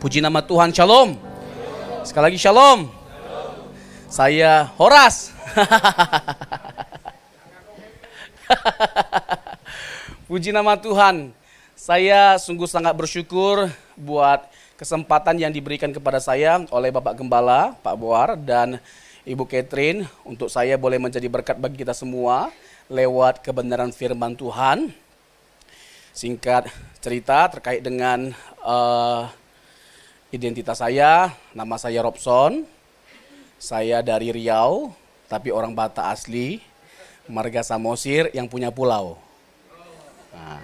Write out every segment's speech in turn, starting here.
Puji nama Tuhan, shalom. Sekali lagi shalom. Saya Horas. Puji nama Tuhan. Saya sungguh sangat bersyukur buat kesempatan yang diberikan kepada saya oleh Bapak Gembala, Pak Boar, dan Ibu Catherine untuk saya boleh menjadi berkat bagi kita semua lewat kebenaran firman Tuhan. Singkat cerita terkait dengan identitas saya, nama saya Robson, saya dari Riau, tapi orang Batak asli, marga Samosir yang punya pulau. Nah,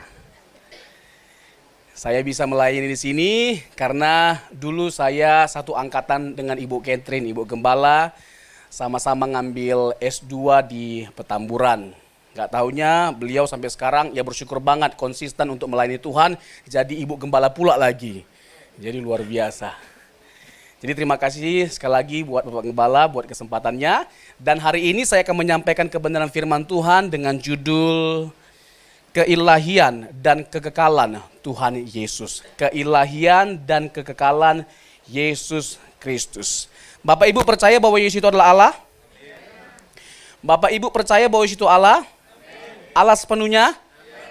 saya bisa melayani di sini karena dulu saya satu angkatan dengan Ibu Catherine, Ibu Gembala, sama-sama ngambil S2 di Petamburan. Gak taunya beliau sampai sekarang ya bersyukur banget konsisten untuk melayani Tuhan, jadi Ibu Gembala pula lagi. Jadi luar biasa. Jadi terima kasih sekali lagi buat Bapak Gembala buat kesempatannya. Dan hari ini saya akan menyampaikan kebenaran firman Tuhan dengan judul Keilahian dan Kekekalan Tuhan Yesus. Keilahian dan Kekekalan Yesus Kristus. Bapak Ibu percaya bahwa Yesus itu adalah Allah? Bapak Ibu percaya bahwa Yesus itu Allah? Allah sepenuhnya?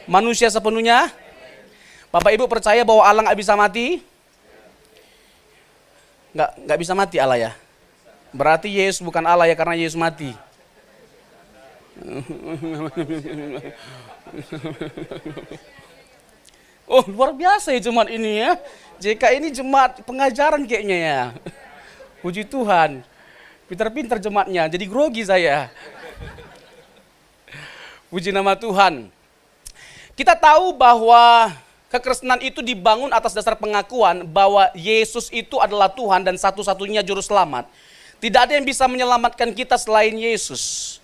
Manusia sepenuhnya? Bapak Ibu percaya bahwa Allah nggak bisa mati? Nggak bisa mati Allah ya? Berarti Yesus bukan Allah ya karena Yesus mati. Oh luar biasa ya jemaat ini ya. JK ini jemaat pengajaran kayaknya ya. Puji Tuhan. Pintar-pintar jemaatnya, jadi grogi saya. Puji nama Tuhan. Kita tahu bahwa kekristenan itu dibangun atas dasar pengakuan bahwa Yesus itu adalah Tuhan dan satu-satunya juru selamat. Tidak ada yang bisa menyelamatkan kita selain Yesus.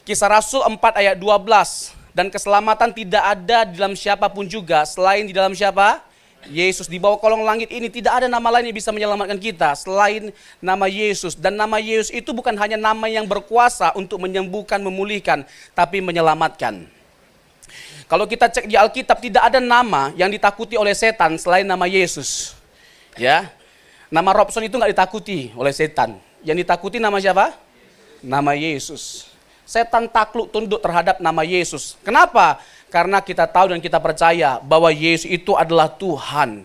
Kisah Rasul 4 ayat 12. Dan keselamatan tidak ada di dalam siapapun juga selain di dalam siapa? Yesus. Di bawah kolong langit ini tidak ada nama lain yang bisa menyelamatkan kita selain nama Yesus. Dan nama Yesus itu bukan hanya nama yang berkuasa untuk menyembuhkan, memulihkan, tapi menyelamatkan. Kalau kita cek di Alkitab tidak ada nama yang ditakuti oleh setan selain nama Yesus. Ya. Nama Robson itu nggak ditakuti oleh setan. Yang ditakuti nama siapa? Nama Yesus. Setan takluk tunduk terhadap nama Yesus. Kenapa? Karena kita tahu dan kita percaya bahwa Yesus itu adalah Tuhan.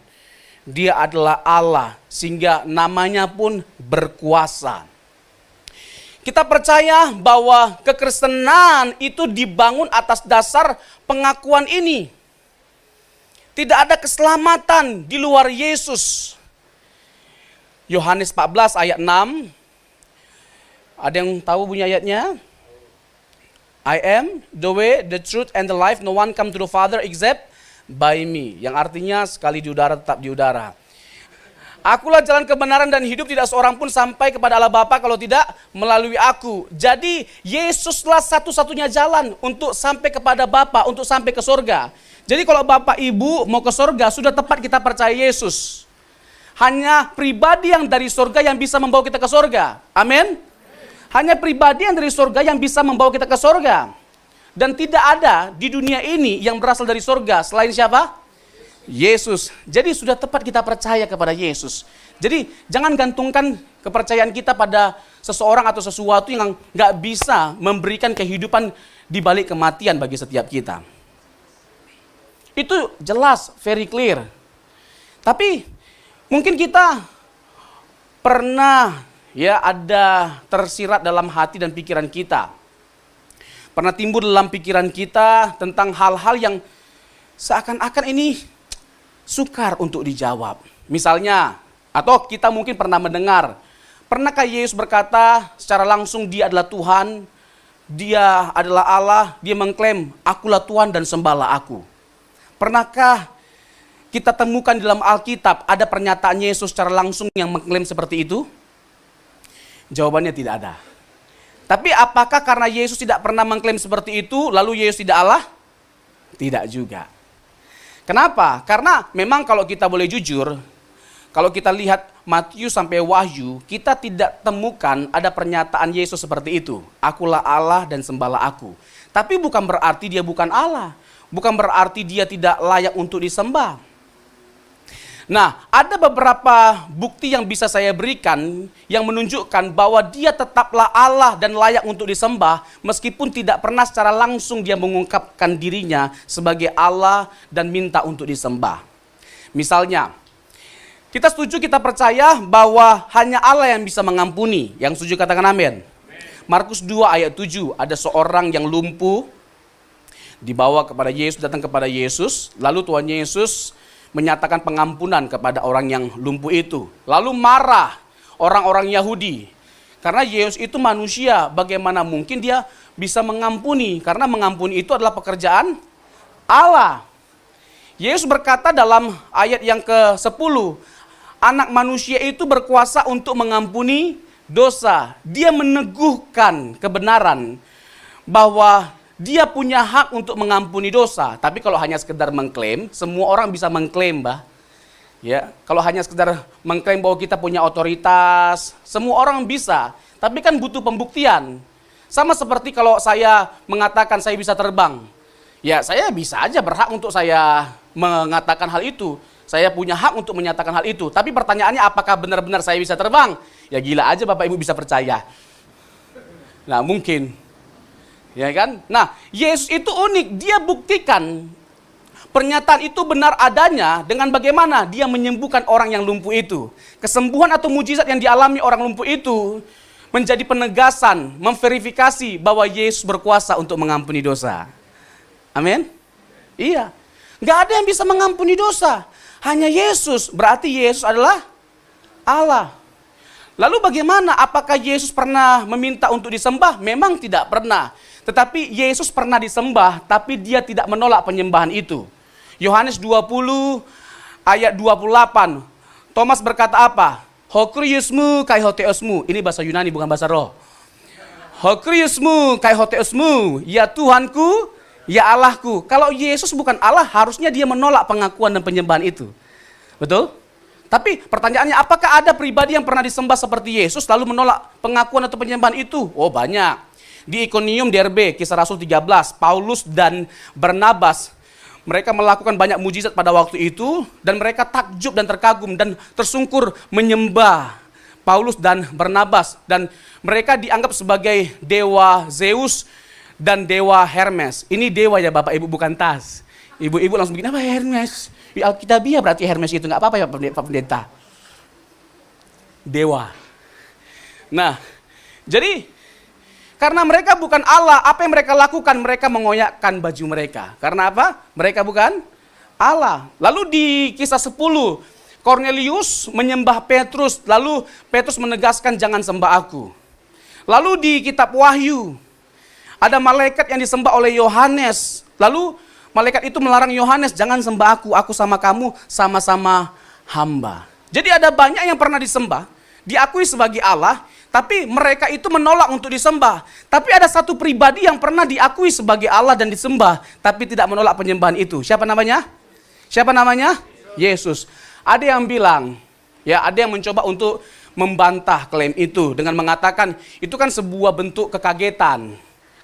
Dia adalah Allah sehingga namanya pun berkuasa. Kita percaya bahwa kekristenan itu dibangun atas dasar pengakuan ini. Tidak ada keselamatan di luar Yesus. Yohanes 14 ayat 6. Ada yang tahu bunyi ayatnya? I am the way, the truth, and the life. No one come to the Father except by me. Yang artinya sekali di udara tetap di udara. Akulah jalan kebenaran dan hidup, tidak seorang pun sampai kepada Allah Bapa kalau tidak melalui aku. Jadi Yesuslah satu-satunya jalan untuk sampai kepada Bapa, untuk sampai ke surga. Jadi kalau Bapak Ibu mau ke surga, sudah tepat kita percaya Yesus. Hanya pribadi yang dari surga yang bisa membawa kita ke surga. Amin. Hanya pribadi yang dari surga yang bisa membawa kita ke surga. Dan tidak ada di dunia ini yang berasal dari surga selain siapa? Yesus. Jadi sudah tepat kita percaya kepada Yesus. Jadi jangan gantungkan kepercayaan kita pada seseorang atau sesuatu yang nggak bisa memberikan kehidupan di balik kematian bagi setiap kita. Itu jelas, very clear. Tapi mungkin kita pernah ya ada tersirat dalam hati dan pikiran kita. Pernah timbul dalam pikiran kita tentang hal-hal yang seakan-akan ini sukar untuk dijawab. Misalnya, atau kita mungkin pernah mendengar, pernahkah Yesus berkata secara langsung dia adalah Tuhan, dia adalah Allah, dia mengklaim, akulah Tuhan dan sembahlah aku. Pernahkah kita temukan di dalam Alkitab ada pernyataan Yesus secara langsung yang mengklaim seperti itu? Jawabannya tidak ada. Tapi apakah karena Yesus tidak pernah mengklaim seperti itu, lalu Yesus tidak Allah? Tidak juga. Kenapa? Karena memang kalau kita boleh jujur, kalau kita lihat Matius sampai Wahyu, kita tidak temukan ada pernyataan Yesus seperti itu. Akulah Allah dan sembahlah aku. Tapi bukan berarti dia bukan Allah. Bukan berarti dia tidak layak untuk disembah. Nah, ada beberapa bukti yang bisa saya berikan yang menunjukkan bahwa dia tetaplah Allah dan layak untuk disembah meskipun tidak pernah secara langsung dia mengungkapkan dirinya sebagai Allah dan minta untuk disembah. Misalnya, kita setuju, kita percaya bahwa hanya Allah yang bisa mengampuni. Yang setuju katakan amin. Markus 2 ayat 7, ada seorang yang lumpuh dibawa kepada Yesus, datang kepada Yesus, lalu Tuhan Yesus menyatakan pengampunan kepada orang yang lumpuh itu. Lalu marah orang-orang Yahudi. Karena Yesus itu manusia, bagaimana mungkin dia bisa mengampuni? Karena mengampuni itu adalah pekerjaan Allah. Yesus berkata dalam ayat yang ke-10, anak manusia itu berkuasa untuk mengampuni dosa. Dia meneguhkan kebenaran bahwa dia punya hak untuk mengampuni dosa. Tapi kalau hanya sekedar mengklaim, semua orang bisa mengklaim, Mbah. Ya, kalau hanya sekedar mengklaim bahwa kita punya otoritas, semua orang bisa. Tapi kan butuh pembuktian. Sama seperti kalau saya mengatakan saya bisa terbang. Ya, saya bisa aja berhak untuk saya mengatakan hal itu. Saya punya hak untuk menyatakan hal itu. Tapi pertanyaannya apakah benar-benar saya bisa terbang? Ya gila aja Bapak Ibu bisa percaya. Nah, mungkin. Ya kan? Nah, Yesus itu unik, dia buktikan pernyataan itu benar adanya dengan bagaimana dia menyembuhkan orang yang lumpuh itu. Kesembuhan atau mujizat yang dialami orang lumpuh itu menjadi penegasan, memverifikasi bahwa Yesus berkuasa untuk mengampuni dosa. Amin? Iya. Nggak ada yang bisa mengampuni dosa. Hanya Yesus, berarti Yesus adalah Allah. Lalu bagaimana? Apakah Yesus pernah meminta untuk disembah? Memang tidak pernah. Tetapi Yesus pernah disembah, tapi dia tidak menolak penyembahan itu. Yohanes 20 ayat 28. Thomas berkata apa? Hokriusmu kai hoteosmu. Ini bahasa Yunani bukan bahasa roh. Hokriusmu kai hoteosmu. Ya Tuhanku, ya Allahku. Kalau Yesus bukan Allah, harusnya dia menolak pengakuan dan penyembahan itu. Betul? Tapi pertanyaannya, apakah ada pribadi yang pernah disembah seperti Yesus lalu menolak pengakuan atau penyembahan itu? Oh banyak. Di Iconium Derbe, Kisah Rasul 13, Paulus dan Barnabas, mereka melakukan banyak mujizat pada waktu itu, dan mereka takjub dan terkagum dan tersungkur menyembah Paulus dan Barnabas, dan mereka dianggap sebagai dewa Zeus dan dewa Hermes. Ini dewa ya Bapak Ibu, bukan tas. Ibu-ibu langsung bikin, apa Hermes? Di Alkitabiah berarti Hermes itu, nggak apa-apa ya Pak Pendeta. Dewa. Nah, jadi karena mereka bukan Allah, apa yang mereka lakukan? Mereka mengoyakkan baju mereka. Karena apa? Mereka bukan Allah. Lalu di Kisah 10, Cornelius menyembah Petrus, lalu Petrus menegaskan jangan sembah aku. Lalu di kitab Wahyu, ada malaikat yang disembah oleh Yohanes. Lalu malaikat itu melarang Yohanes, jangan sembah aku sama kamu sama-sama hamba. Jadi ada banyak yang pernah disembah, diakui sebagai Allah, tapi mereka itu menolak untuk disembah. Tapi ada satu pribadi yang pernah diakui sebagai Allah dan disembah, tapi tidak menolak penyembahan itu. Siapa namanya? Siapa namanya? Yesus. Ada yang bilang, ya ada yang mencoba untuk membantah klaim itu dengan mengatakan itu kan sebuah bentuk kekagetan.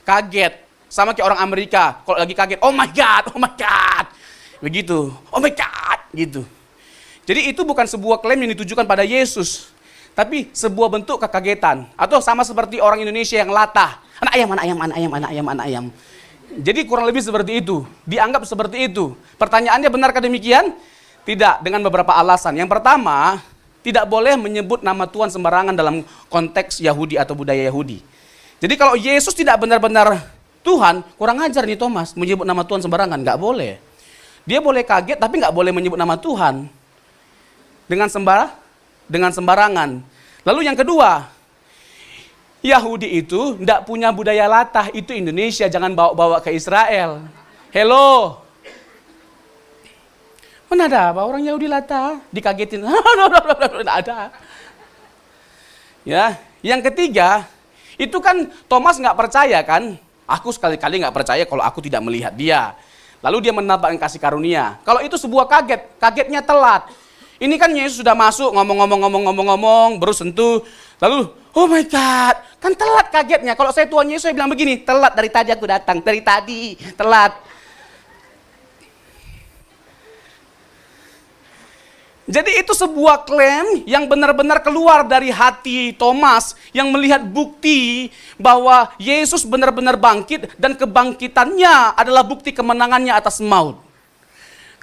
Kaget. Sama kayak orang Amerika, kalau lagi kaget, oh my God. Begitu, oh my God, gitu. Jadi itu bukan sebuah klaim yang ditujukan pada Yesus, tapi sebuah bentuk kekagetan. Atau sama seperti orang Indonesia yang latah. Anak ayam. Jadi kurang lebih seperti itu. Dianggap seperti itu. Pertanyaannya benarkah demikian? Tidak, dengan beberapa alasan. Yang pertama, tidak boleh menyebut nama Tuhan sembarangan dalam konteks Yahudi atau budaya Yahudi. Jadi kalau Yesus tidak benar-benar Tuhan, kurang ajar nih Thomas menyebut nama Tuhan sembarangan. Nggak boleh. Dia boleh kaget, tapi nggak boleh menyebut nama Tuhan dengan sembarangan. Lalu yang kedua, Yahudi itu tidak punya budaya latah. Itu Indonesia, jangan bawa-bawa ke Israel. Hello. Mana ada apa orang Yahudi latah? Dikagetin. Tidak ada. Ya, yang ketiga, itu kan Thomas nggak percaya kan? Aku sekali-kali nggak percaya kalau aku tidak melihat dia. Lalu dia menambahkan kasih karunia. Kalau itu sebuah kaget, kagetnya telat. Ini kan Yesus sudah masuk, ngomong, baru sentuh. Lalu, oh my God, kan telat kagetnya. Kalau saya Tuhan Yesus, saya bilang begini, telat dari tadi aku datang, dari tadi, telat. Jadi itu sebuah klaim yang benar-benar keluar dari hati Thomas yang melihat bukti bahwa Yesus benar-benar bangkit dan kebangkitannya adalah bukti kemenangannya atas maut.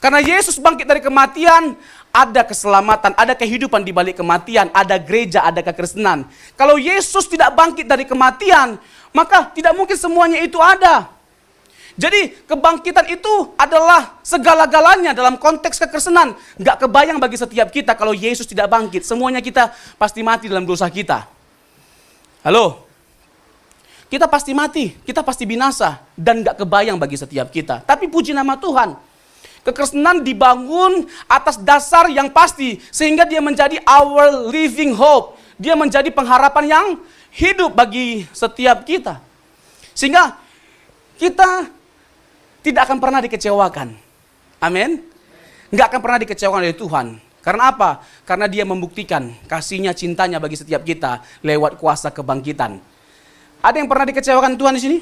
Karena Yesus bangkit dari kematian, ada keselamatan, ada kehidupan di balik kematian, ada gereja, ada kekristenan. Kalau Yesus tidak bangkit dari kematian, maka tidak mungkin semuanya itu ada. Jadi kebangkitan itu adalah segala-galanya dalam konteks kekristenan. Gak kebayang bagi setiap kita kalau Yesus tidak bangkit. Semuanya kita pasti mati dalam dosa kita. Halo? Kita pasti mati, kita pasti binasa. Dan gak kebayang bagi setiap kita. Tapi puji nama Tuhan. Kekristenan dibangun atas dasar yang pasti. Sehingga dia menjadi our living hope. Dia menjadi pengharapan yang hidup bagi setiap kita. Sehingga kita tidak akan pernah dikecewakan. Amin. Nggak akan pernah dikecewakan oleh Tuhan. Karena apa? Karena dia membuktikan kasihnya, cintanya bagi setiap kita lewat kuasa kebangkitan. Ada yang pernah dikecewakan Tuhan di sini?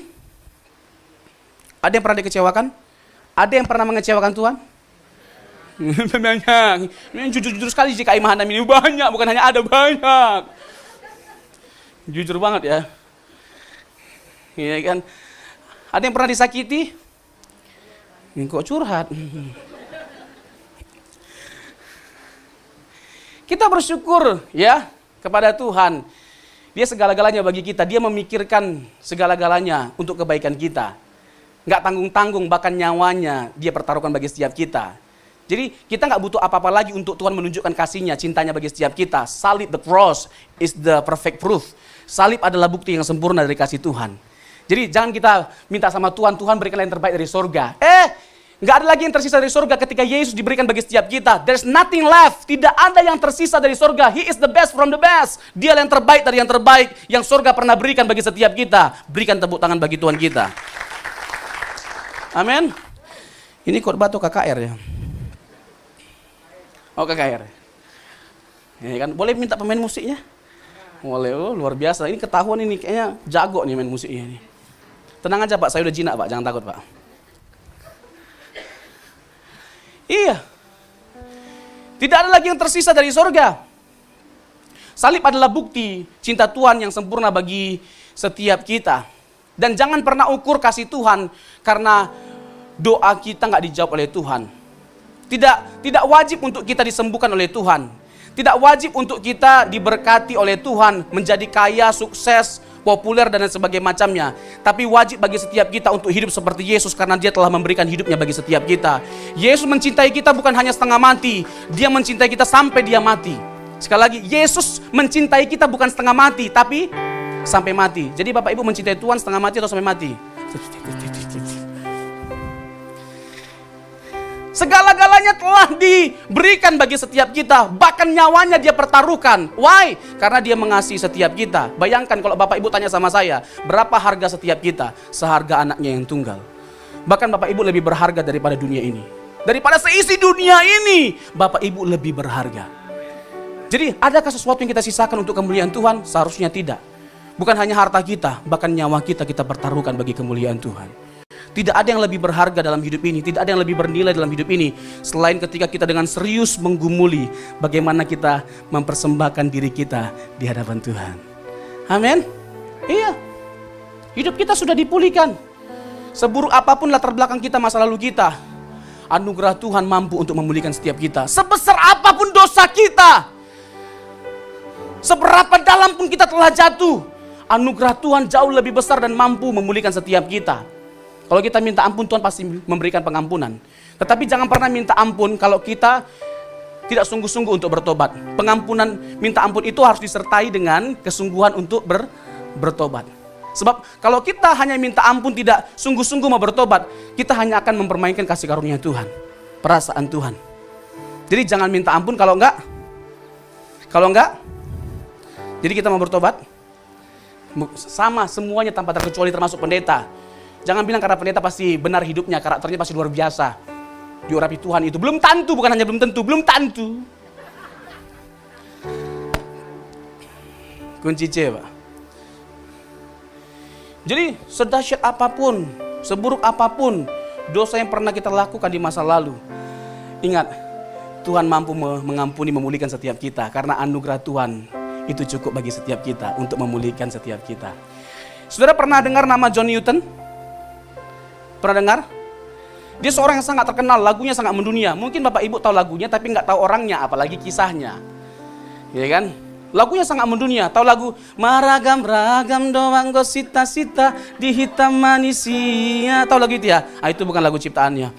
Ada yang pernah dikecewakan? Ada yang pernah mengecewakan Tuhan? Banyak. Ini jujur sekali jika iman ini banyak, bukan hanya ada, banyak. Jujur banget ya. Iya kan? Ada yang pernah disakiti? Kok curhat? Kita bersyukur ya kepada Tuhan. Dia segala-galanya bagi kita. Dia memikirkan segala-galanya untuk kebaikan kita. Nggak tanggung-tanggung, bahkan nyawanya dia pertaruhkan bagi setiap kita. Jadi kita nggak butuh apa-apa lagi untuk Tuhan menunjukkan kasihnya, cintanya bagi setiap kita. Salib, the cross is the perfect proof. Salib adalah bukti yang sempurna dari kasih Tuhan. Jadi jangan kita minta sama Tuhan, Tuhan berikanlah yang terbaik dari surga. Nggak ada lagi yang tersisa dari surga ketika Yesus diberikan bagi setiap kita. There's nothing left. Tidak ada yang tersisa dari surga. He is the best from the best. Dia yang terbaik dari yang terbaik yang surga pernah berikan bagi setiap kita. Berikan tepuk tangan bagi Tuhan kita. Amin. Ini khotbah atau KKR ya? Oh, KKR. Ya kan, boleh minta pemain musiknya? Boleh, oh, luar biasa. Ini ketahuan ini kayaknya jago nih main musiknya ini. Tenang aja Pak, saya udah jinak Pak, jangan takut Pak. Iya. Tidak ada lagi yang tersisa dari surga. Salib adalah bukti cinta Tuhan yang sempurna bagi setiap kita. Dan jangan pernah ukur kasih Tuhan karena doa kita nggak dijawab oleh Tuhan. Tidak wajib untuk kita disembuhkan oleh Tuhan. Tidak wajib untuk kita diberkati oleh Tuhan, menjadi kaya, sukses, populer, dan sebagainya macamnya. Tapi wajib bagi setiap kita untuk hidup seperti Yesus karena dia telah memberikan hidupnya bagi setiap kita. Yesus mencintai kita bukan hanya setengah mati, dia mencintai kita sampai dia mati. Sekali lagi, Yesus mencintai kita bukan setengah mati, tapi sampai mati. Jadi Bapak Ibu mencintai Tuhan setengah mati atau sampai mati? Segala-galanya telah diberikan bagi setiap kita. Bahkan nyawanya dia pertaruhkan. Why? Karena dia mengasihi setiap kita. Bayangkan kalau Bapak Ibu tanya sama saya, berapa harga setiap kita? Seharga anaknya yang tunggal. Bahkan Bapak Ibu lebih berharga daripada dunia ini. Daripada seisi dunia ini, Bapak Ibu lebih berharga. Jadi adakah sesuatu yang kita sisakan untuk kemuliaan Tuhan? Seharusnya tidak. Bukan hanya harta kita, bahkan nyawa kita pertaruhkan bagi kemuliaan Tuhan. Tidak ada yang lebih berharga dalam hidup ini, tidak ada yang lebih bernilai dalam hidup ini selain ketika kita dengan serius menggumuli bagaimana kita mempersembahkan diri kita di hadapan Tuhan. Amin. Iya. Hidup kita sudah dipulihkan. Seburuk apapun latar belakang kita, masa lalu kita, anugerah Tuhan mampu untuk memulihkan setiap kita. Sebesar apapun dosa kita, seberapa dalam pun kita telah jatuh, anugerah Tuhan jauh lebih besar dan mampu memulihkan setiap kita. Kalau kita minta ampun, Tuhan pasti memberikan pengampunan. Tetapi jangan pernah minta ampun kalau kita tidak sungguh-sungguh untuk bertobat. Pengampunan, minta ampun itu harus disertai dengan kesungguhan untuk bertobat. Sebab kalau kita hanya minta ampun tidak sungguh-sungguh mau bertobat, kita hanya akan mempermainkan kasih karunia Tuhan, perasaan Tuhan. Jadi jangan minta ampun kalau enggak. Jadi kita mau bertobat. Sama semuanya tanpa terkecuali termasuk pendeta. Jangan bilang karena pendeta pasti benar hidupnya, karakternya pasti luar biasa. Diurapi Tuhan itu. Belum tentu, bukan hanya belum tentu, belum tentu. Kunci C, Pak. Jadi sedahsyat apapun, seburuk apapun dosa yang pernah kita lakukan di masa lalu, ingat, Tuhan mampu mengampuni, memulihkan setiap kita. Karena anugerah Tuhan itu cukup bagi setiap kita untuk memulihkan setiap kita. Saudara pernah dengar nama John Newton? Pernah dengar? Dia seorang yang sangat terkenal, lagunya sangat mendunia. Mungkin Bapak Ibu tahu lagunya tapi nggak tahu orangnya, apalagi kisahnya. Ya kan? Lagunya sangat mendunia. Tahu lagu Maragam-ragam doang gosita-sita di hitam manusia. Tahu lagu itu ya? Ah, itu bukan lagu ciptaannya.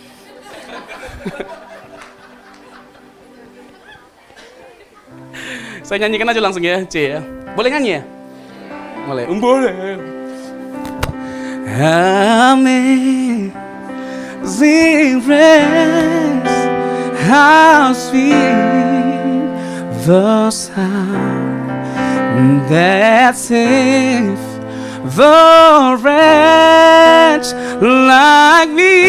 Saya nyanyikan aja langsung ya, C ya. Boleh nyanyi ya? Boleh. Boleh. Amazing grace, how sweet the sound that saved the wretch like me.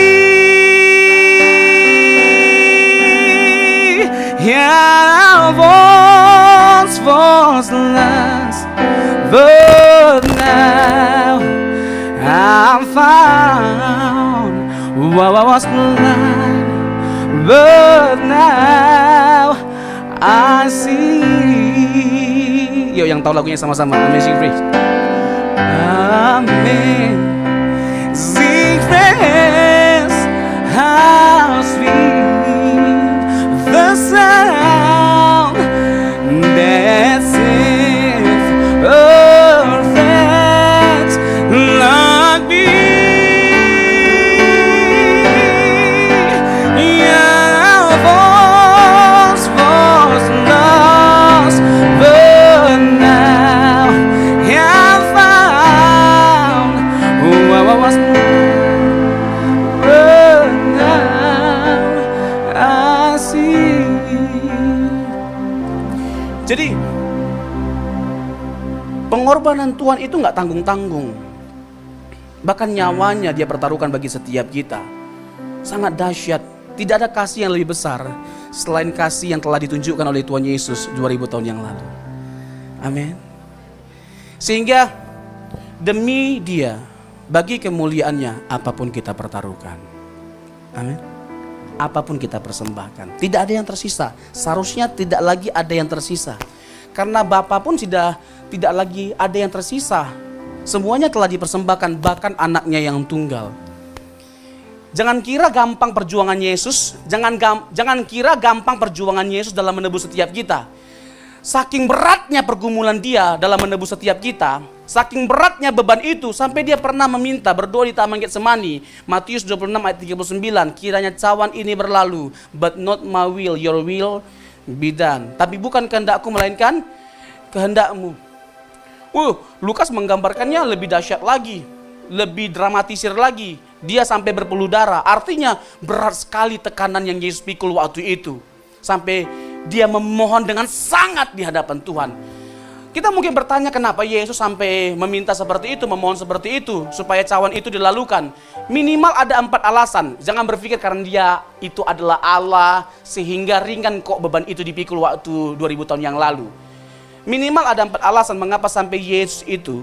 Yeah, I once was lost, but now I'm found. While I was blind, but now I see. Yuk yang tahu lagunya sama-sama, Amazing Grace. Amazing Grace, how sweet the sound that saved a wretch like me. Jadi pengorbanan Tuhan itu nggak tanggung-tanggung. Bahkan nyawanya dia pertaruhkan bagi setiap kita. Sangat dahsyat. Tidak ada kasih yang lebih besar selain kasih yang telah ditunjukkan oleh Tuhan Yesus 2000 tahun yang lalu. Amin. Sehingga demi dia, bagi kemuliaannya, apapun kita pertaruhkan. Amin. Apapun kita persembahkan, tidak ada yang tersisa. Seharusnya tidak lagi ada yang tersisa. Karena Bapa pun sudah tidak lagi ada yang tersisa. Semuanya telah dipersembahkan, bahkan anaknya yang tunggal. Jangan kira gampang perjuangan Yesus, jangan kira gampang perjuangan Yesus dalam menebus setiap kita. Saking beratnya pergumulan dia dalam menebus setiap kita, saking beratnya beban itu sampai dia pernah meminta berdoa di Taman Getsemani. Matius 26 ayat 39, kiranya cawan ini berlalu, but not my will, your will be done. Tapi bukan kehendakku melainkan kehendakmu. Lukas menggambarkannya lebih dahsyat lagi, lebih dramatisir lagi. Dia sampai berpuluh darah, artinya berat sekali tekanan yang Yesus pikul waktu itu. Sampai dia memohon dengan sangat di hadapan Tuhan. Kita mungkin bertanya kenapa Yesus sampai meminta seperti itu, memohon seperti itu, supaya cawan itu dilalukan. Minimal ada 4 alasan. Jangan berpikir karena dia itu adalah Allah, sehingga ringan kok beban itu dipikul waktu 2000 tahun yang lalu. Minimal ada 4 alasan mengapa sampai Yesus itu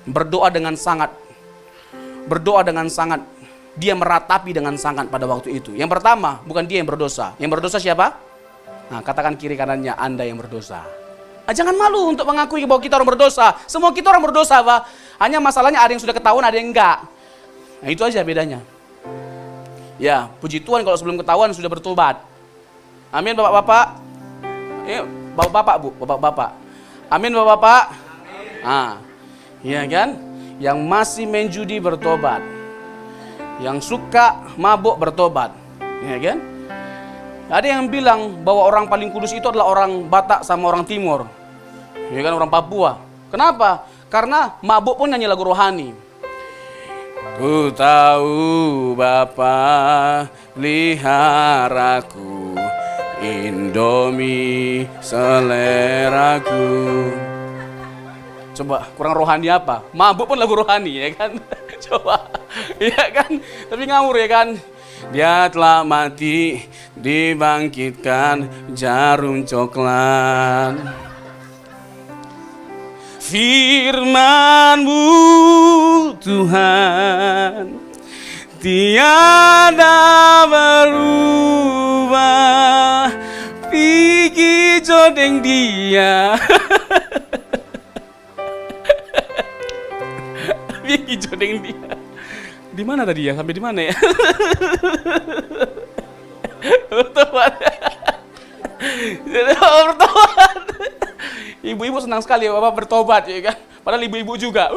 berdoa dengan sangat. Dia meratapi dengan sangat pada waktu itu. Yang pertama, bukan dia yang berdosa. Yang berdosa siapa? Nah, katakan kiri kanannya, Anda yang berdosa. Jangan malu untuk mengakui bahwa kita orang berdosa. Semua kita orang berdosa, Pak. Hanya masalahnya ada yang sudah ketahuan, ada yang enggak. Nah, itu aja bedanya. Ya, puji Tuhan kalau sebelum ketahuan sudah bertobat. Amin, Bapak-bapak. Bapak-bapak, Bu, Bapak-bapak. Amin, Bapak-bapak. Nah, iya kan? Yang masih main judi bertobat. Yang suka mabuk bertobat. Iya kan? Ada yang bilang bahwa orang paling kudus itu adalah orang Batak sama orang Timur. Ya kan, orang Papua. Kenapa? Karena mabuk pun nyanyi lagu rohani. Ku tahu Bapa peliharaku, Indomie seleraku. Coba kurang rohani apa? Mabuk pun lagu rohani, ya kan? Coba, ya kan? Tapi ngawur, ya kan? Dia telah mati, dibangkitkan jarum coklat. Firman-Mu Tuhan tiada berubah, Vicky jodeng dia. Vicky jodeng dia. Di mana tadi ya? Sampai di mana ya? Bertobat. Bertobat. Ibu-ibu senang sekali Bapak bertobat ya kan. Padahal ibu-ibu juga.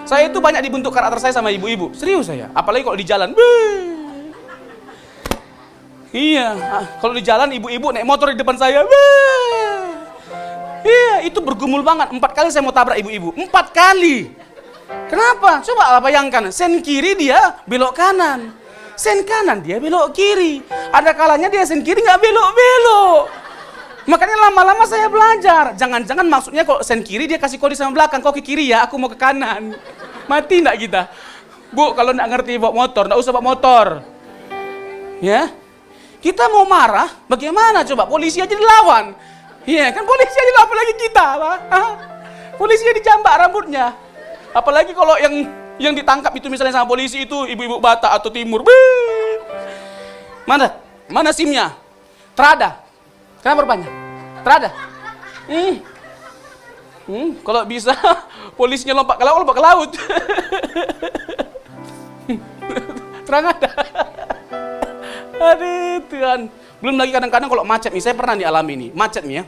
Saya itu banyak dibentuk karakter saya sama ibu-ibu. Serius saya. Apalagi kalau di jalan. Iya, kalau di jalan ibu-ibu naik motor di depan saya. Iya, itu bergumul banget. 4 kali saya mau tabrak ibu-ibu. 4 kali. Kenapa? Coba bayangkan. Sen kiri dia belok kanan. Sen kanan dia belok kiri. Ada kalanya dia sen kiri nggak belok-belok. Makanya lama-lama saya belajar. Jangan-jangan maksudnya kalau sen kiri dia kasih kode sama belakang. Kau ke kiri ya, aku mau ke kanan. Mati nggak kita? Bu, kalau nggak ngerti bawa motor, nggak usah bawa motor. Ya, kita mau marah, bagaimana coba? Polisi aja dilawan. Iya kan, polisi aja dilawan, apalagi kita, Pak. Polisi aja dijambak rambutnya. Apalagi kalau yang ditangkap itu misalnya sama polisi itu ibu-ibu Batak atau Timur. Mana SIM-nya? Terada. Kenapa rupanya? Terada. Kalau bisa polisinya lompat ke laut. Terang ada. Aduh Tuhan. Belum lagi kadang-kadang kalau macet nih, saya pernah dialami nih, macet nih ya.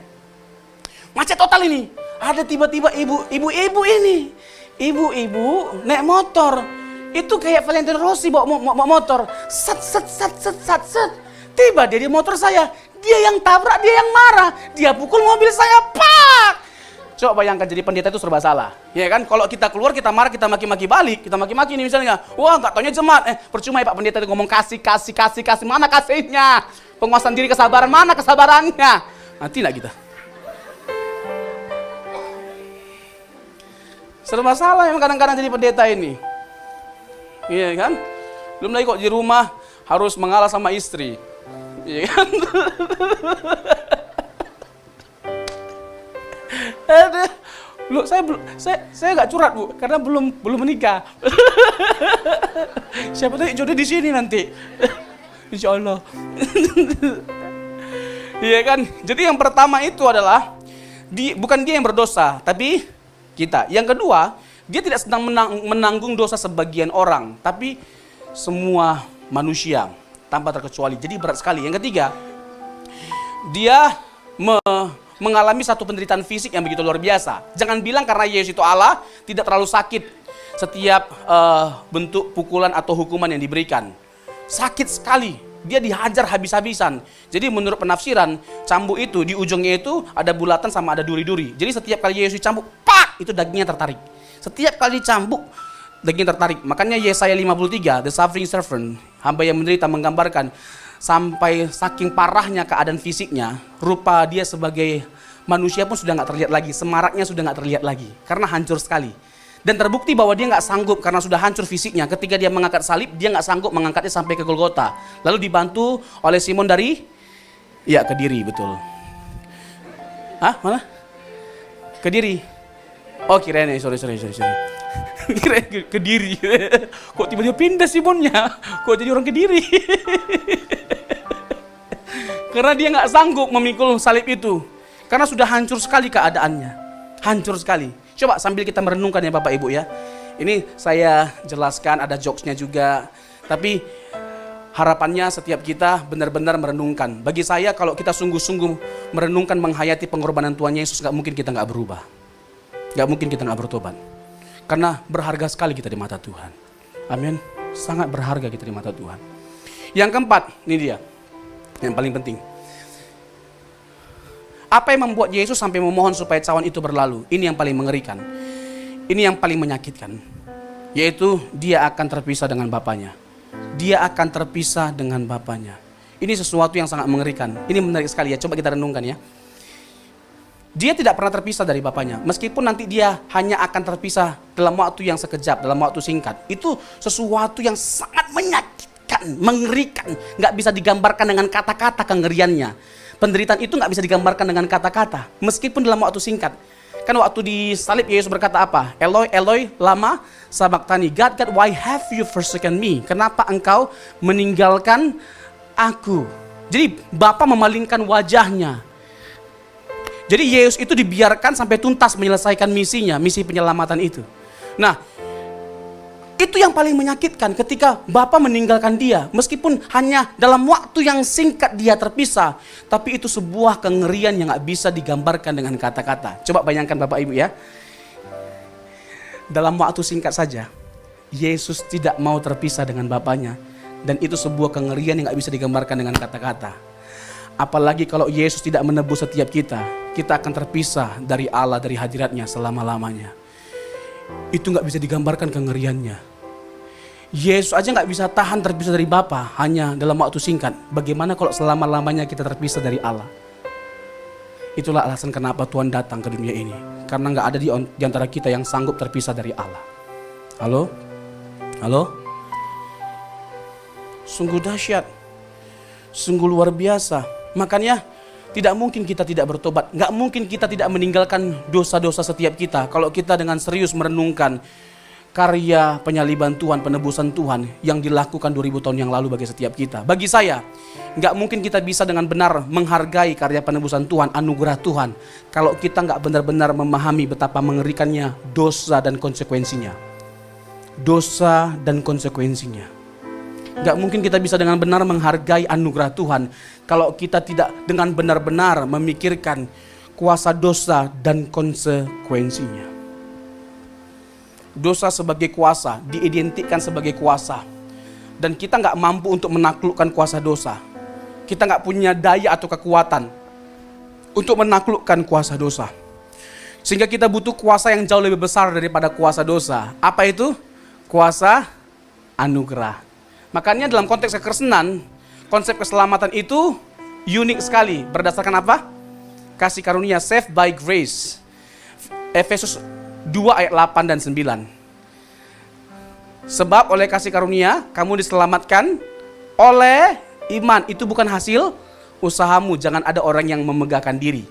Macet total ini. Ada tiba-tiba ibu-ibu ini. Ibu-ibu naik motor. Itu kayak Valentino Rossi bawa motor. Set. Tiba dia di motor saya. Dia yang tabrak, dia yang marah. Dia pukul mobil saya, pak. Coba bayangkan jadi pendeta itu serba salah. Ya kan? Kalau kita keluar, kita marah, kita maki-maki balik. Kita maki-maki nih misalnya. Wah, nggak taunya jemaat. Percuma ya Pak Pendeta itu ngomong kasih. Mana kasihnya? Penguasaan diri, kesabaran. Mana kesabarannya? Nanti nggak kita? Serba salah yang kadang-kadang jadi pendeta ini. Iya kan? Belum lagi kok di rumah harus mengalah sama istri. Iya kan? Aduh, loh, saya nggak curhat Bu, karena belum menikah. Siapa tahu jodoh di sini nanti, Insya Allah. Iya kan? Jadi yang pertama itu adalah bukan dia yang berdosa, tapi kita. Yang kedua, dia tidak sedang menanggung dosa sebagian orang, tapi semua manusia tanpa terkecuali. Jadi berat sekali. Yang ketiga, dia mengalami satu penderitaan fisik yang begitu luar biasa. Jangan bilang karena Yesus itu Allah, tidak terlalu sakit setiap bentuk pukulan atau hukuman yang diberikan. Sakit sekali, dia dihajar habis-habisan. Jadi menurut penafsiran, cambuk itu di ujungnya itu ada bulatan sama ada duri-duri. Jadi setiap kali Yesus cambuk, pak, itu dagingnya tertarik. Setiap kali cambuk, daging tertarik. Makanya Yesaya 53, The Suffering Servant, hamba yang menderita, menggambarkan sampai saking parahnya keadaan fisiknya, rupa dia sebagai manusia pun sudah nggak terlihat lagi, semaraknya sudah nggak terlihat lagi, karena hancur sekali. Dan terbukti bahwa dia nggak sanggup karena sudah hancur fisiknya. Ketika dia mengangkat salib, dia nggak sanggup mengangkatnya sampai ke Golgota. Lalu dibantu oleh Simon dari Kediri, betul. Mana? Kediri. Oh kirain, sorry. Kirain Kediri. Kok tiba-tiba pindah Simonnya? Kok jadi orang Kediri? Karena dia nggak sanggup memikul salib itu. Karena sudah hancur sekali keadaannya. Hancur sekali. Coba sambil kita merenungkan ya Bapak Ibu ya. Ini saya jelaskan, ada jokesnya juga. Tapi harapannya setiap kita benar-benar merenungkan. Bagi saya kalau kita sungguh-sungguh merenungkan, menghayati pengorbanan Tuhan Yesus, gak mungkin kita gak berubah. Gak mungkin kita gak bertobat. Karena berharga sekali kita di mata Tuhan. Amin. Sangat berharga kita di mata Tuhan. Yang keempat, ini dia. Yang paling penting. Apa yang membuat Yesus sampai memohon supaya cawan itu berlalu? Ini yang paling mengerikan. Ini yang paling menyakitkan. Yaitu dia akan terpisah dengan Bapaknya. Dia akan terpisah dengan Bapaknya. Ini sesuatu yang sangat mengerikan. Ini menarik sekali ya. Coba kita renungkan ya. Dia tidak pernah terpisah dari Bapaknya. Meskipun nanti dia hanya akan terpisah dalam waktu yang sekejap, dalam waktu singkat. Itu sesuatu yang sangat menyakitkan, mengerikan. Nggak bisa digambarkan dengan kata-kata kengeriannya. Penderitaan itu nggak bisa digambarkan dengan kata-kata. Meskipun dalam waktu singkat. Kan waktu disalib Yesus berkata apa? Eloi, Eloi, lama sabachthani. God, why have you forsaken me? Kenapa engkau meninggalkan aku? Jadi Bapa memalingkan wajahnya. Jadi Yesus itu dibiarkan sampai tuntas menyelesaikan misinya, misi penyelamatan itu. Nah, itu yang paling menyakitkan ketika Bapa meninggalkan dia. Meskipun hanya dalam waktu yang singkat dia terpisah. Tapi itu sebuah kengerian yang gak bisa digambarkan dengan kata-kata. Coba bayangkan Bapak Ibu ya. Dalam waktu singkat saja, Yesus tidak mau terpisah dengan Bapanya. Dan itu sebuah kengerian yang gak bisa digambarkan dengan kata-kata. Apalagi kalau Yesus tidak menebus setiap kita akan terpisah dari Allah, dari hadiratnya selama-lamanya. Itu gak bisa digambarkan kengeriannya. Yesus aja gak bisa tahan terpisah dari Bapa hanya dalam waktu singkat. Bagaimana kalau selama-lamanya kita terpisah dari Allah? Itulah alasan kenapa Tuhan datang ke dunia ini. Karena gak ada di antara kita yang sanggup terpisah dari Allah. Halo? Halo? Sungguh dahsyat. Sungguh luar biasa. Makanya tidak mungkin kita tidak bertobat. Gak mungkin kita tidak meninggalkan dosa-dosa setiap kita. Kalau kita dengan serius merenungkan karya penyaliban Tuhan, penebusan Tuhan yang dilakukan 2000 tahun yang lalu bagi setiap kita. Bagi saya, gak mungkin kita bisa dengan benar menghargai karya penebusan Tuhan, anugerah Tuhan, kalau kita gak benar-benar memahami betapa mengerikannya dosa dan konsekuensinya. Dosa dan konsekuensinya. Gak mungkin kita bisa dengan benar menghargai anugerah Tuhan kalau kita tidak dengan benar-benar memikirkan kuasa dosa dan konsekuensinya. Dosa sebagai kuasa, diidentikan sebagai kuasa. Dan kita gak mampu untuk menaklukkan kuasa dosa. Kita gak punya daya atau kekuatan untuk menaklukkan kuasa dosa. Sehingga kita butuh kuasa yang jauh lebih besar daripada kuasa dosa. Apa itu? Kuasa anugerah. Makanya dalam konteks kekristenan, konsep keselamatan itu unik sekali. Berdasarkan apa? Kasih karunia, saved by grace. Efesus 2 ayat 8 dan 9. Sebab oleh kasih karunia, kamu diselamatkan oleh iman. Itu bukan hasil usahamu. Jangan ada orang yang memegahkan diri.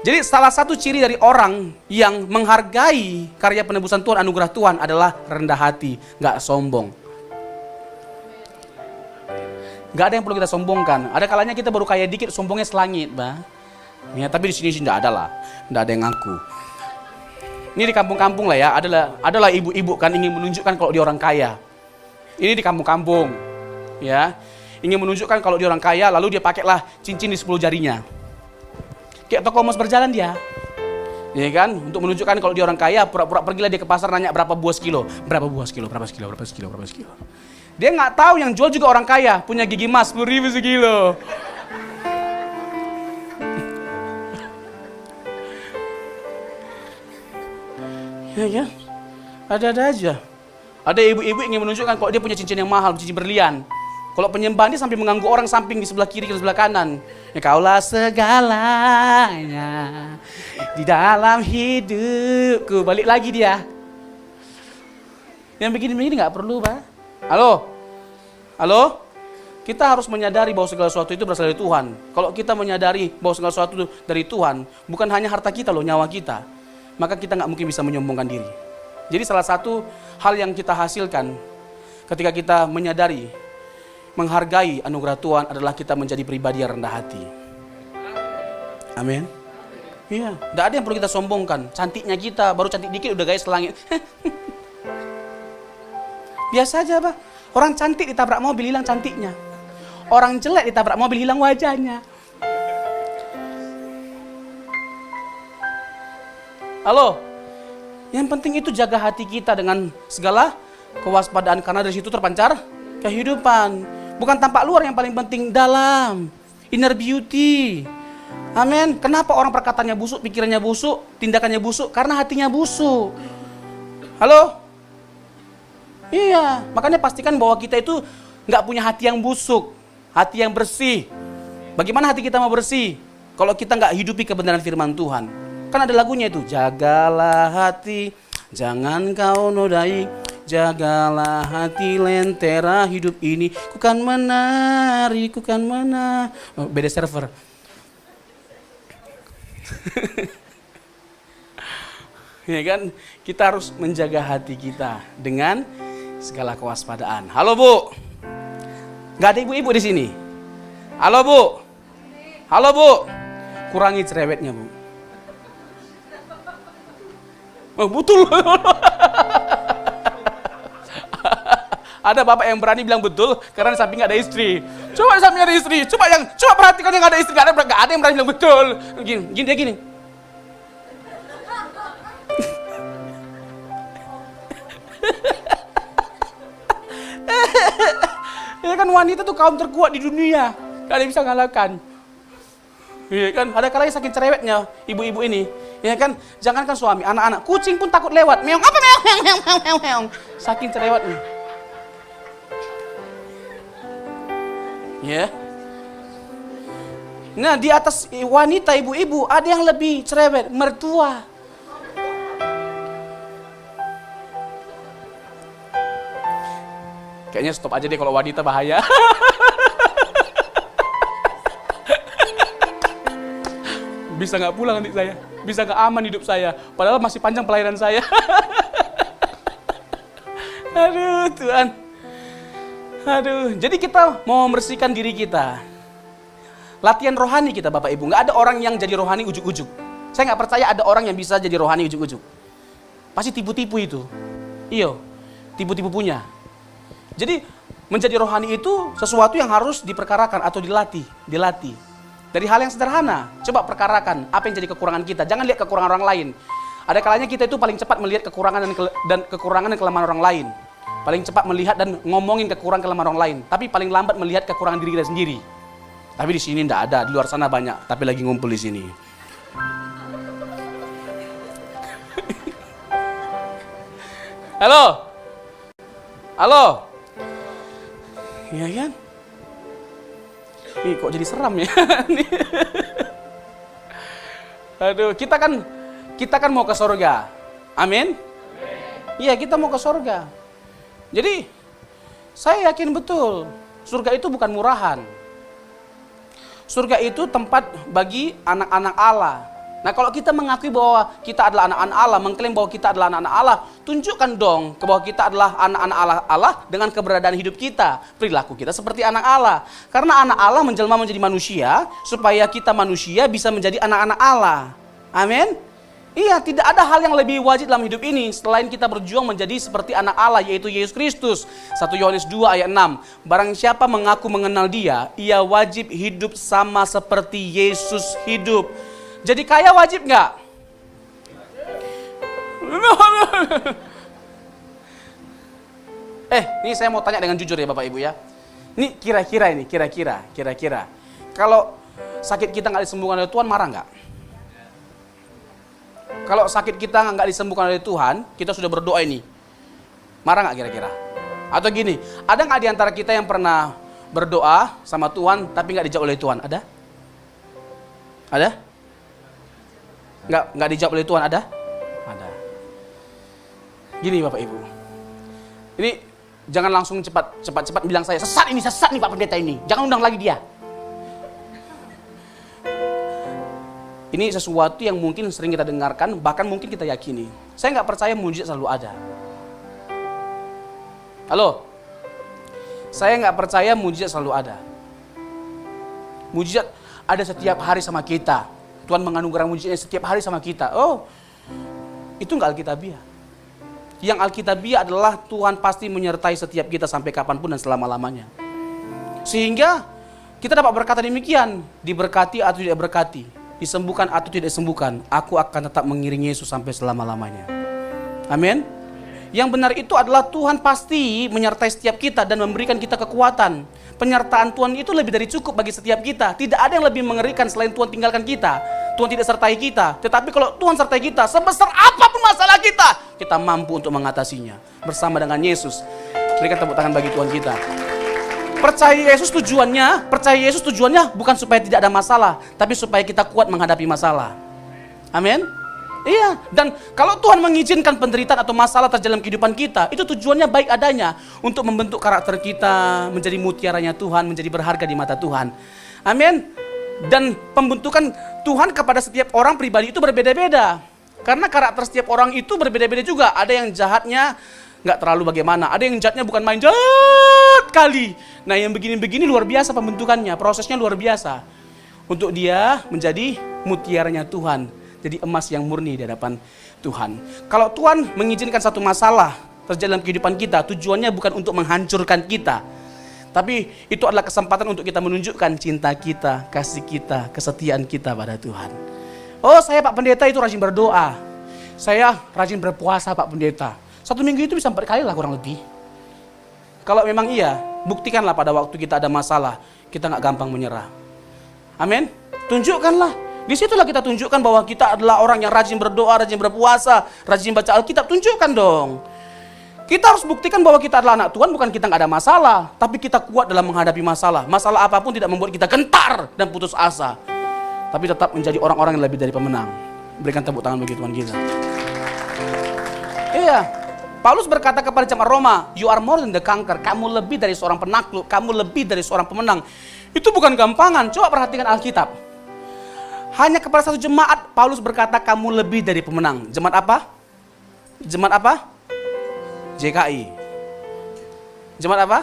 Jadi salah satu ciri dari orang yang menghargai karya penebusan Tuhan, anugerah Tuhan adalah rendah hati, gak sombong. Gak ada yang perlu kita sombongkan. Ada kalanya kita baru kaya dikit, sombongnya selangit, bah. Ya, tapi di sini tidak ada lah, tidak ada yang ngaku. Ini di kampung-kampung lah ya, adalah ibu-ibu kan ingin menunjukkan kalau dia orang kaya. Ini di kampung-kampung, ya, ingin menunjukkan kalau dia orang kaya, lalu dia pakailah cincin di 10 jarinya. Kayak toko emas berjalan dia, ya kan? Untuk menunjukkan kalau dia orang kaya, pura-pura pergilah dia ke pasar nanya berapa buah sekilo, berapa sekilo. Dia nggak tahu yang jual juga orang kaya, punya gigi emas 10.000 sekilo. Ya kan? Ada aja. Ada ibu-ibu ingin menunjukkan kalau dia punya cincin yang mahal, cincin berlian. Kalau penyembahan dia sampai mengganggu orang samping di sebelah kiri dan sebelah kanan. Ya kaulah segalanya di dalam hidupku. Balik lagi dia. Yang begini-begini nggak perlu, Pak. Halo? Halo? Kita harus menyadari bahwa segala sesuatu itu berasal dari Tuhan. Kalau kita menyadari bahwa segala sesuatu itu dari Tuhan, bukan hanya harta kita loh, nyawa kita, maka kita nggak mungkin bisa menyombongkan diri. Jadi salah satu hal yang kita hasilkan ketika kita menyadari, menghargai anugerah Tuhan adalah kita menjadi pribadi yang rendah hati. Amin. Iya, nggak ada yang perlu kita sombongkan. Cantiknya kita, baru cantik dikit udah gaya selangit. Biasa aja, Pak. Orang cantik ditabrak mobil hilang cantiknya. Orang jelek ditabrak mobil hilang wajahnya. Halo? Yang penting itu jaga hati kita dengan segala kewaspadaan. Karena dari situ terpancar kehidupan. Bukan tampak luar yang paling penting, dalam. Inner beauty. Amin. Kenapa orang perkataannya busuk, pikirannya busuk, tindakannya busuk? Karena hatinya busuk. Halo? Iya, makanya pastikan bahwa kita itu nggak punya hati yang busuk, hati yang bersih. Bagaimana hati kita mau bersih? Kalau kita nggak hidupi kebenaran firman Tuhan. Kan ada lagunya itu, jagalah hati, jangan kau nodai, jagalah hati lentera hidup ini, ku kan menari, ku kan menari. Oh, beda server. Ya kan, kita harus menjaga hati kita dengan segala kewaspadaan. Halo Bu, nggak ada ibu-ibu di sini? Halo Bu. Halo Bu. Kurangi cerewetnya Bu. Oh, betul. Ada bapak yang berani bilang betul karena di samping nggak ada istri. Coba di samping ada istri, coba perhatikan yang nggak ada istri, nggak ada yang berani bilang betul. Gini dia gini. Ya kan wanita tuh kaum terkuat di dunia, gak ada yang bisa ngalahkan. Iya kan, ada kalanya saking cerewetnya ibu-ibu ini. Ya kan, jangankan suami, anak-anak, kucing pun takut lewat. Meong apa meong meong meong meong meong. Saking cerewetnya. Ya. Nah, di atas wanita ibu-ibu ada yang lebih cerewet, mertua. Kayaknya stop aja deh kalau wanita bahaya. Bisa nggak pulang nanti saya, bisa nggak aman hidup saya, padahal masih panjang pelayanan saya. Aduh Tuhan, aduh. Jadi kita mau membersihkan diri kita, latihan rohani kita Bapak Ibu. Nggak ada orang yang jadi rohani ujuk-ujuk. Saya nggak percaya ada orang yang bisa jadi rohani ujuk-ujuk. Pasti tipu-tipu itu, iyo, tipu-tipu punya. Jadi menjadi rohani itu sesuatu yang harus diperkarakan atau dilatih. Dari hal yang sederhana, coba perkarakan apa yang jadi kekurangan kita. Jangan lihat kekurangan orang lain. Ada kalanya kita itu paling cepat melihat kekurangan dan kelemahan orang lain. Paling cepat melihat dan ngomongin kekurangan kelemahan orang lain. Tapi paling lambat melihat kekurangan diri kita sendiri. Tapi di sini enggak ada, di luar sana banyak. Tapi lagi ngumpul di sini. Halo? Halo? Iya kan? Nih kok jadi seram ya? Aduh, kita kan mau ke surga. Amin? Iya, kita mau ke surga. Jadi, saya yakin betul, surga itu bukan murahan. Surga itu tempat bagi anak-anak Allah. Nah, kalau kita mengakui bahwa kita adalah anak-anak Allah, mengklaim bahwa kita adalah anak-anak Allah, tunjukkan dong bahwa kita adalah anak-anak Allah dengan keberadaan hidup kita. Perilaku kita seperti anak Allah. Karena anak Allah menjelma menjadi manusia, supaya kita manusia bisa menjadi anak-anak Allah. Amin? Iya, tidak ada hal yang lebih wajib dalam hidup ini selain kita berjuang menjadi seperti anak Allah, yaitu Yesus Kristus. 1 Yohanes 2 ayat 6. Barang siapa mengaku mengenal Dia, ia wajib hidup sama seperti Yesus hidup. Jadi kaya wajib nggak? Ini saya mau tanya dengan jujur ya Bapak Ibu ya. Ini kira-kira. Kalau sakit kita nggak disembuhkan oleh Tuhan, marah nggak? Kalau sakit kita nggak disembuhkan oleh Tuhan, kita sudah berdoa ini, marah nggak kira-kira? Atau gini, ada nggak di antara kita yang pernah berdoa sama Tuhan tapi nggak dijawab oleh Tuhan? Ada? Ada? Nggak dijawab oleh Tuhan, ada? Ada. Gini Bapak Ibu, ini jangan langsung cepat bilang saya sesat nih Pak Pendeta ini, jangan undang lagi dia. Ini sesuatu yang mungkin sering kita dengarkan, bahkan mungkin kita yakini. Saya nggak percaya mujizat selalu ada. Halo? Saya nggak percaya mujizat selalu ada. Mujizat ada setiap hari sama kita. Tuhan menganugerahkan mujizatnya setiap hari sama kita. Oh, itu nggak alkitabiah. Yang alkitabiah adalah Tuhan pasti menyertai setiap kita sampai kapanpun dan selama-lamanya. Sehingga kita dapat berkata demikian, diberkati atau tidak berkati, disembuhkan atau tidak disembuhkan, aku akan tetap mengiringi Yesus sampai selama-lamanya. Amin. Yang benar itu adalah Tuhan pasti menyertai setiap kita dan memberikan kita kekuatan. Penyertaan Tuhan itu lebih dari cukup bagi setiap kita. Tidak ada yang lebih mengerikan selain Tuhan tinggalkan kita. Tuhan tidak sertai kita. Tetapi kalau Tuhan sertai kita, sebesar apapun masalah kita mampu untuk mengatasinya. Bersama dengan Yesus. Berikan tepuk tangan bagi Tuhan kita. Percaya Yesus tujuannya bukan supaya tidak ada masalah, tapi supaya kita kuat menghadapi masalah. Amin. Iya, dan kalau Tuhan mengizinkan penderitaan atau masalah terjadi dalam kehidupan kita, itu tujuannya baik adanya untuk membentuk karakter kita menjadi mutiaranya Tuhan, menjadi berharga di mata Tuhan. Amin. Dan pembentukan Tuhan kepada setiap orang pribadi itu berbeda-beda. Karena karakter setiap orang itu berbeda-beda juga. Ada yang jahatnya nggak terlalu bagaimana. Ada yang jatnya bukan main jat kali. Nah yang begini-begini luar biasa pembentukannya, prosesnya luar biasa. Untuk dia menjadi mutiaranya Tuhan, jadi emas yang murni di hadapan Tuhan. Kalau Tuhan mengizinkan satu masalah terjadi dalam kehidupan kita, tujuannya bukan untuk menghancurkan kita, tapi itu adalah kesempatan untuk kita menunjukkan cinta kita, kasih kita, kesetiaan kita pada Tuhan. Oh saya Pak Pendeta itu rajin berdoa, saya rajin berpuasa Pak Pendeta. 1 minggu itu bisa 4 kali lah kurang lebih. Kalau memang iya, buktikanlah pada waktu kita ada masalah, kita nggak gampang menyerah. Amin. Tunjukkanlah. Disitulah kita tunjukkan bahwa kita adalah orang yang rajin berdoa, rajin berpuasa, rajin baca Alkitab. Tunjukkan dong. Kita harus buktikan bahwa kita adalah anak Tuhan, bukan kita nggak ada masalah, tapi kita kuat dalam menghadapi masalah. Masalah apapun tidak membuat kita gentar dan putus asa, tapi tetap menjadi orang-orang yang lebih dari pemenang. Berikan tepuk tangan bagi Tuhan kita. Iya. Paulus berkata kepada jemaat Roma, you are more than the conqueror. Kamu lebih dari seorang penakluk, kamu lebih dari seorang pemenang. Itu bukan gampangan. Coba perhatikan Alkitab. Hanya kepada satu jemaat Paulus berkata kamu lebih dari pemenang. Jemaat apa? Jemaat apa? JKI. Jemaat apa?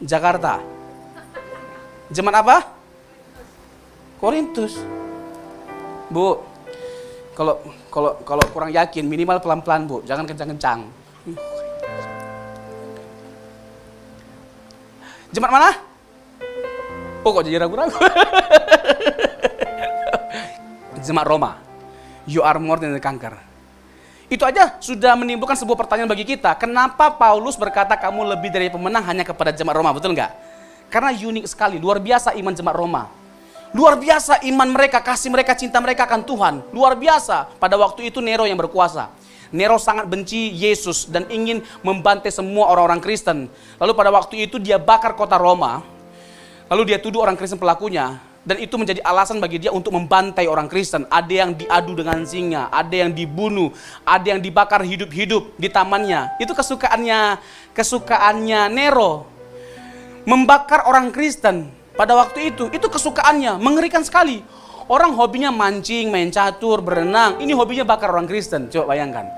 Jakarta. Jemaat apa? Korintus. Bu, kalau kurang yakin minimal pelan-pelan Bu, jangan kencang-kencang. Jemaat mana? Oh kok jadi ragu-ragu. Jemaat Roma. You are more than the conqueror. Itu aja sudah menimbulkan sebuah pertanyaan bagi kita. Kenapa Paulus berkata kamu lebih dari pemenang hanya kepada jemaat Roma, betul nggak? Karena unik sekali, luar biasa iman jemaat Roma. Luar biasa iman mereka, kasih mereka, cinta mereka akan Tuhan. Luar biasa. Pada waktu itu Nero yang berkuasa. Nero sangat benci Yesus dan ingin membantai semua orang-orang Kristen. Lalu pada waktu itu dia bakar kota Roma. Lalu dia tuduh orang Kristen pelakunya. Dan itu menjadi alasan bagi dia untuk membantai orang Kristen. Ada yang diadu dengan singa, ada yang dibunuh, ada yang dibakar hidup-hidup di tamannya. Itu kesukaannya Nero. Membakar orang Kristen pada waktu itu kesukaannya, mengerikan sekali. Orang hobinya mancing, main catur, berenang. Ini hobinya bakar orang Kristen, coba bayangkan.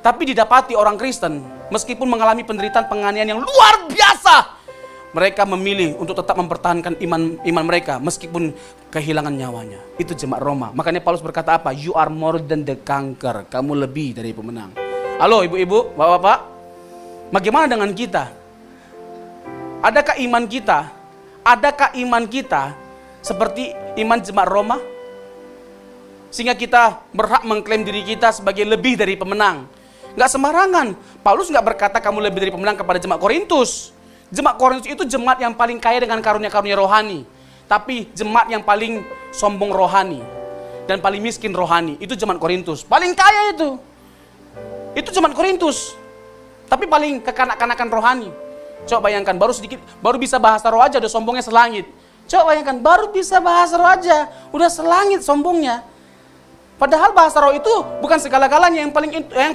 Tapi didapati orang Kristen, meskipun mengalami penderitaan penganiayaan yang luar biasa, mereka memilih untuk tetap mempertahankan iman mereka meskipun kehilangan nyawanya. Itu jemaat Roma. Makanya Paulus berkata apa? You are more than the conqueror. Kamu lebih dari pemenang. Halo ibu-ibu, bapak-bapak. Bagaimana dengan kita? Adakah iman kita seperti iman jemaat Roma? Sehingga kita berhak mengklaim diri kita sebagai lebih dari pemenang. Nggak sembarangan. Paulus nggak berkata kamu lebih dari pemenang kepada jemaat Korintus. Jemaat Korintus itu jemaat yang paling kaya dengan karunia-karunia rohani. Tapi jemaat yang paling sombong rohani dan paling miskin rohani, itu jemaat Korintus. Paling kaya itu jemaat Korintus. Tapi paling kekanak-kanakan rohani. Coba bayangkan, baru bisa bahasa roh aja udah sombongnya selangit. Coba bayangkan, baru bisa bahasa roh aja udah selangit sombongnya. Padahal bahasa roh itu bukan segala-galanya. Yang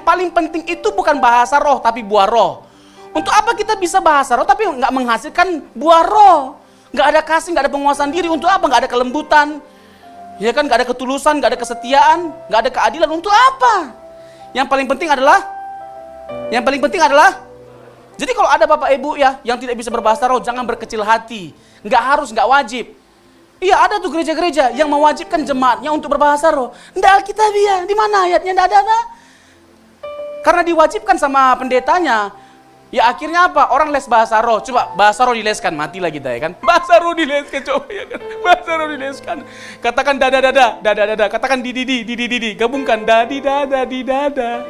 paling penting itu bukan bahasa roh, tapi buah roh. Untuk apa kita bisa bahasa roh tapi nggak menghasilkan buah roh? Nggak ada kasih, nggak ada penguasaan diri. Untuk apa? Nggak ada kelembutan, ya kan? Nggak ada ketulusan, nggak ada kesetiaan, nggak ada keadilan. Untuk apa? Yang paling penting adalah, jadi kalau ada bapak ibu ya yang tidak bisa berbahasa roh, jangan berkecil hati. Nggak harus, nggak wajib. Iya ada tuh gereja-gereja yang mewajibkan jemaatnya untuk berbahasa roh. Nggak Alkitabiah, di mana ayatnya? Nggak ada. Karena diwajibkan sama pendetanya. Ya akhirnya apa? Orang les bahasa roh. Coba bahasa roh dileskan, matilah kita ya kan. Bahasa roh dileskan, coba ya kan. Bahasa roh dileskan. Katakan dada. Katakan di. Gabungkan dadi dada.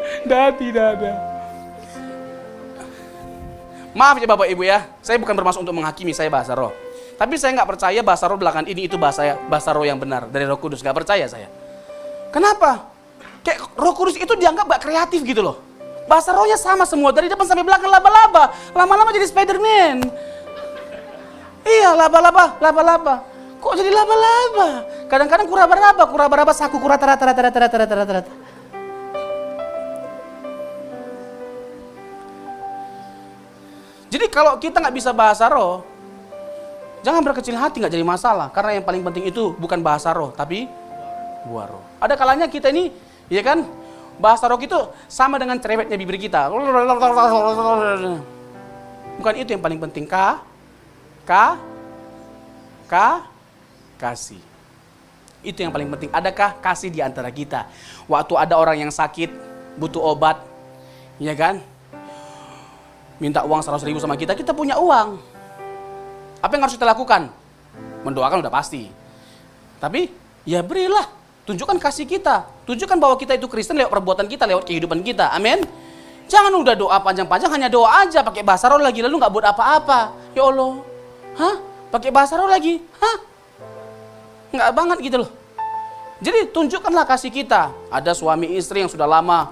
Maaf ya Bapak Ibu ya. Saya bukan bermaksud untuk menghakimi saya bahasa roh. Tapi saya nggak percaya bahasa roh belakangan ini itu bahasa roh yang benar dari Roh Kudus. Nggak percaya saya. Kenapa? Kayak Roh Kudus itu dianggap nggak kreatif gitu loh. Bahasa rohnya sama semua, dari depan sampai belakang laba-laba. Lama-lama jadi Spiderman. Iya, laba-laba. Kok jadi laba-laba? Kadang-kadang kura-baraba, saku kura tara. Jadi kalau kita nggak bisa bahasa roh, jangan berkecil hati, nggak jadi masalah. Karena yang paling penting itu bukan bahasa roh, tapi buah roh. Ada kalanya kita ini, ya kan, bahasa roh itu sama dengan cerewetnya bibir kita. Bukan itu yang paling penting. Kasih. Itu yang paling penting. Adakah kasih di antara kita? Waktu ada orang yang sakit, butuh obat, ya kan? Minta uang 100.000 sama kita punya uang. Apa yang harus kita lakukan? Mendoakan udah pasti. Tapi, ya berilah. Tunjukkan kasih kita. Tunjukkan bahwa kita itu Kristen lewat perbuatan kita, lewat kehidupan kita. Amin. Jangan udah doa panjang-panjang, hanya doa aja, pakai bahasa roh lagi, lalu nggak buat apa-apa. Ya Allah. Hah? Pakai bahasa roh lagi? Hah? Nggak banget gitu loh. Jadi tunjukkanlah kasih kita. Ada suami istri yang sudah lama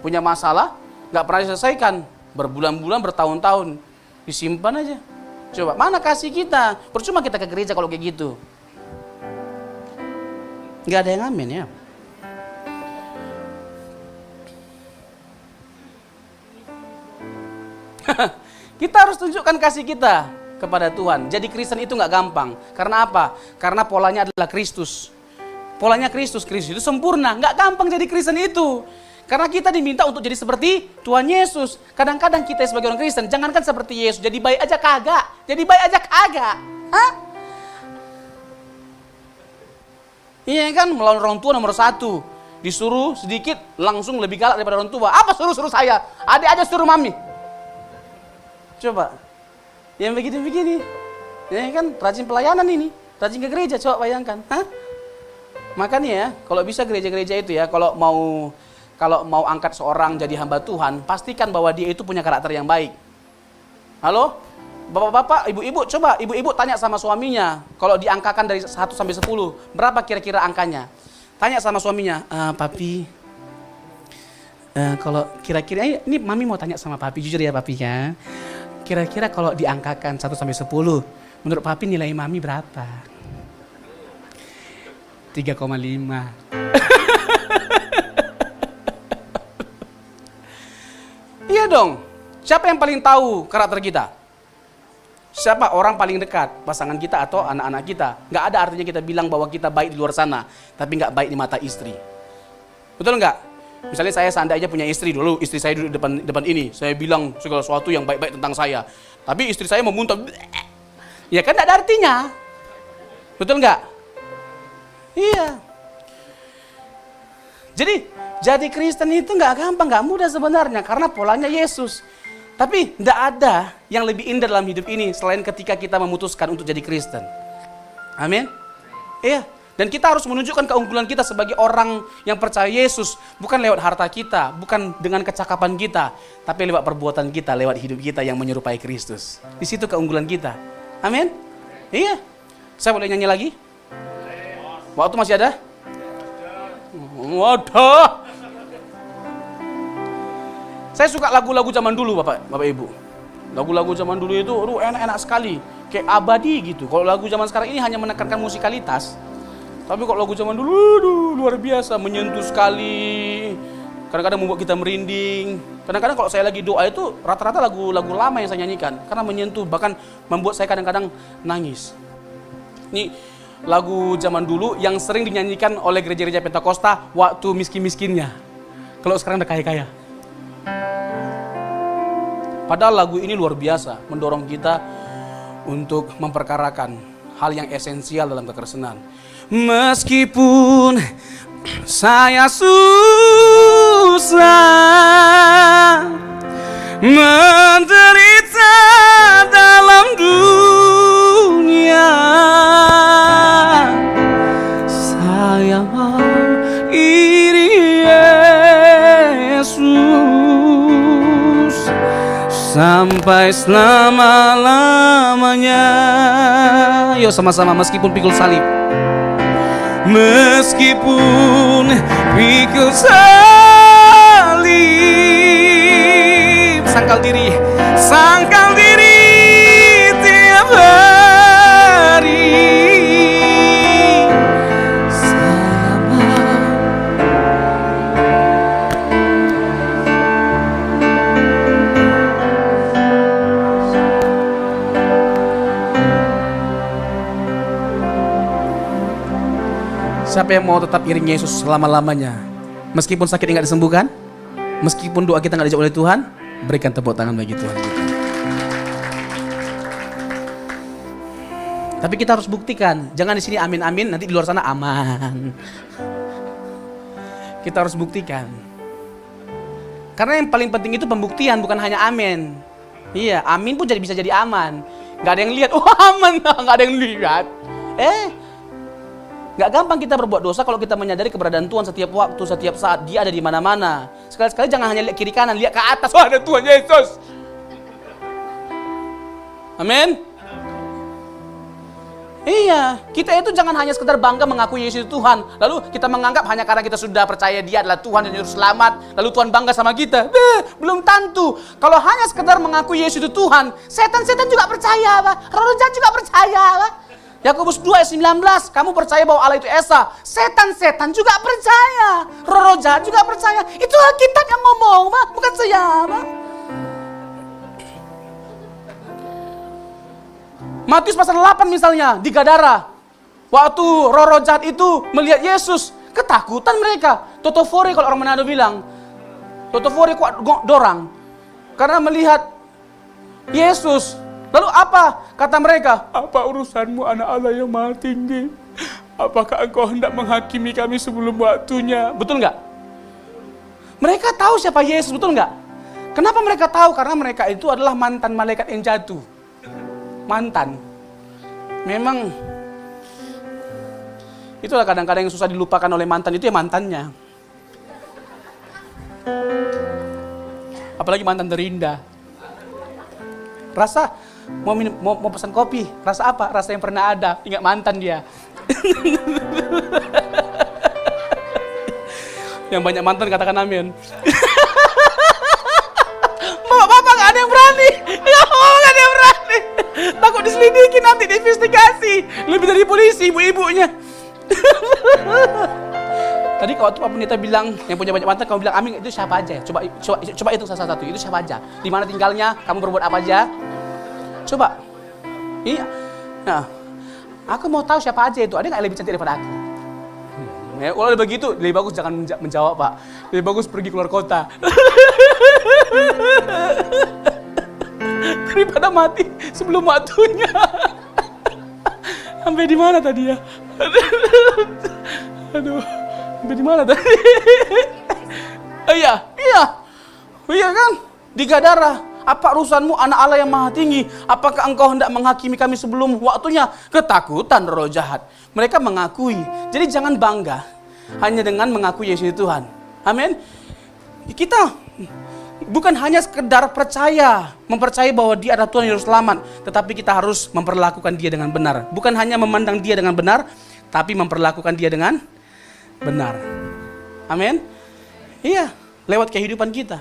punya masalah, nggak pernah diselesaikan. Berbulan-bulan, bertahun-tahun. Disimpan aja. Coba, mana kasih kita? Percuma kita ke gereja kalau kayak gitu. Nggak ada yang amin ya. Kita harus tunjukkan kasih kita kepada Tuhan. Jadi Kristen itu nggak gampang. Karena apa? Karena polanya adalah Kristus. Polanya Kristus itu sempurna. Nggak gampang jadi Kristen itu. Karena kita diminta untuk jadi seperti Tuhan Yesus. Kadang-kadang kita sebagai orang Kristen, jangankan seperti Yesus, jadi baik aja kagak. Jadi baik aja kagak. Hah? Iya kan, melawan orang tua nomor 1. Disuruh sedikit, langsung lebih galak daripada orang tua. Apa suruh-suruh saya? Adik aja suruh mami. Coba. Yang begini-begini. Ya kan, rajin pelayanan ini. Rajin ke gereja, coba bayangkan. Hah? Makanya ya, kalau bisa gereja-gereja itu ya, kalau mau angkat seorang jadi hamba Tuhan, pastikan bahwa dia itu punya karakter yang baik. Halo? Bapak-bapak, ibu-ibu, coba ibu-ibu tanya sama suaminya, kalau diangkakan dari 1 sampai 10, berapa kira-kira angkanya? Tanya sama suaminya, papi, kalau kira-kira, ini mami mau tanya sama papi, jujur ya papi ya, kira-kira kalau diangkakan 1 sampai 10, menurut papi nilai mami berapa? 3,5. Iya dong, siapa yang paling tahu karakter kita? Siapa orang paling dekat? Pasangan kita atau anak-anak kita? Nggak ada artinya kita bilang bahwa kita baik di luar sana, tapi nggak baik di mata istri. Betul nggak? Misalnya saya seandainya punya istri dulu, istri saya duduk depan ini, saya bilang segala sesuatu yang baik-baik tentang saya. Tapi istri saya memuntah, ya kan nggak ada artinya. Betul nggak? Iya. Jadi Kristen itu nggak gampang, nggak mudah sebenarnya, karena polanya Yesus. Tapi tidak ada yang lebih indah dalam hidup ini selain ketika kita memutuskan untuk jadi Kristen. Amin. Iya. Dan kita harus menunjukkan keunggulan kita sebagai orang yang percaya Yesus. Bukan lewat harta kita, bukan dengan kecakapan kita, tapi lewat perbuatan kita, lewat hidup kita yang menyerupai Kristus. Di situ keunggulan kita. Amin. Iya. Saya boleh nyanyi lagi? Waktu masih ada? Waduh. Saya suka lagu-lagu zaman dulu, Bapak Ibu. Lagu-lagu zaman dulu itu enak-enak sekali, kayak abadi gitu. Kalau lagu zaman sekarang ini hanya menekankan musikalitas. Tapi kalau lagu zaman dulu, luar biasa, menyentuh sekali. Kadang-kadang membuat kita merinding. Kadang-kadang kalau saya lagi doa itu rata-rata lagu-lagu lama yang saya nyanyikan, karena menyentuh, bahkan membuat saya kadang-kadang nangis. Ini lagu zaman dulu yang sering dinyanyikan oleh gereja-gereja Pentakosta waktu miskin-miskinnya. Kalau sekarang udah kaya-kaya. Padahal lagu ini luar biasa, mendorong kita untuk memperkarakan hal yang esensial dalam kekristenan. Meskipun saya susah menderita dalam dunia, saya mau iri Yesus sampai selama-lamanya. Yuk sama-sama, meskipun pikul salib. Meskipun pikul salib, sangkal diri tiap hari. Saya mau siapa yang mau tetap iring Yesus selama-lamanya? Meskipun sakit nggak disembuhkan, meskipun doa kita nggak dijawab oleh Tuhan, berikan tepuk tangan bagi Tuhan kita. Tapi kita harus buktikan, jangan di sini amin-amin, nanti di luar sana aman. Kita harus buktikan. Karena yang paling penting itu pembuktian, bukan hanya amin. Iya, amin pun bisa jadi aman. Gak ada yang lihat, oh aman, gak ada yang lihat. Gak gampang kita berbuat dosa kalau kita menyadari keberadaan Tuhan setiap waktu, setiap saat. Dia ada di mana-mana. Sekali-sekali jangan hanya lihat kiri kanan, lihat ke atas. Oh ada Tuhan Yesus. Amin. Iya, kita itu jangan hanya sekedar bangga mengakui Yesus itu Tuhan. Lalu kita menganggap hanya karena kita sudah percaya Dia adalah Tuhan dan Juru Selamat, lalu Tuhan bangga sama kita. Belum tentu. Kalau hanya sekedar mengakui Yesus itu Tuhan, setan-setan juga percaya, Pak. Roh jahat juga percaya, Pak. Yakobus 2 ayat 19, kamu percaya bahwa Allah itu Esa. Setan-setan juga percaya. Roh jahat juga percaya. Itu Alkitab yang ngomong, Pak, bukan saya, Pak. Matius pasal 8 misalnya, di Gadara. Waktu roh jahat itu melihat Yesus, ketakutan mereka. Totofore kalau orang Manado bilang. Totofore kuat dorang. Karena melihat Yesus. Lalu apa? Kata mereka, apa urusanmu anak Allah yang maha tinggi? Apakah engkau hendak menghakimi kami sebelum waktunya? Betul nggak? Mereka tahu siapa Yesus, betul nggak? Kenapa mereka tahu? Karena mereka itu adalah mantan malaikat yang jatuh. Mantan. Memang itulah kadang-kadang yang susah dilupakan oleh mantan, itu ya mantannya. Apalagi mantan terindah. Rasa mau pesan kopi, rasa apa? Rasa yang pernah ada, ingat mantan dia. Yang banyak mantan katakan amin. Bapak gak ada yang berani. Ya Allah, gak ada yang berani. Takut diselidiki nanti, diinvestigasi. Lebih dari polisi, ibu-ibunya. Tadi waktu Pak Pendeta bilang, yang punya banyak mantan, kamu bilang, amin, itu siapa aja? Coba itu salah satu, itu siapa aja? Di mana tinggalnya, kamu berbuat apa aja? Coba. Iya. Nah, aku mau tahu siapa aja itu, ada gak yang lebih cantik daripada aku? Kalau begitu, lebih bagus jangan menjawab, Pak. Lebih bagus pergi keluar kota. Daripada mati sebelum waktunya. Sampai di mana tadi ya? Aduh, sampai di mana tadi? Iya kan? Di Gadara. Apa urusanmu anak Allah yang maha tinggi? Apakah engkau hendak menghakimi kami sebelum waktunya? Ketakutan roh jahat. Mereka mengakui. Jadi jangan bangga hanya dengan mengakui Yesus Tuhan. Amin. Kita bukan hanya sekedar mempercayai bahwa Dia adalah Tuhan yang Juru Selamat, tetapi kita harus memperlakukan Dia dengan benar. Bukan hanya memandang Dia dengan benar, tapi memperlakukan Dia dengan benar. Amin. Iya, lewat kehidupan kita.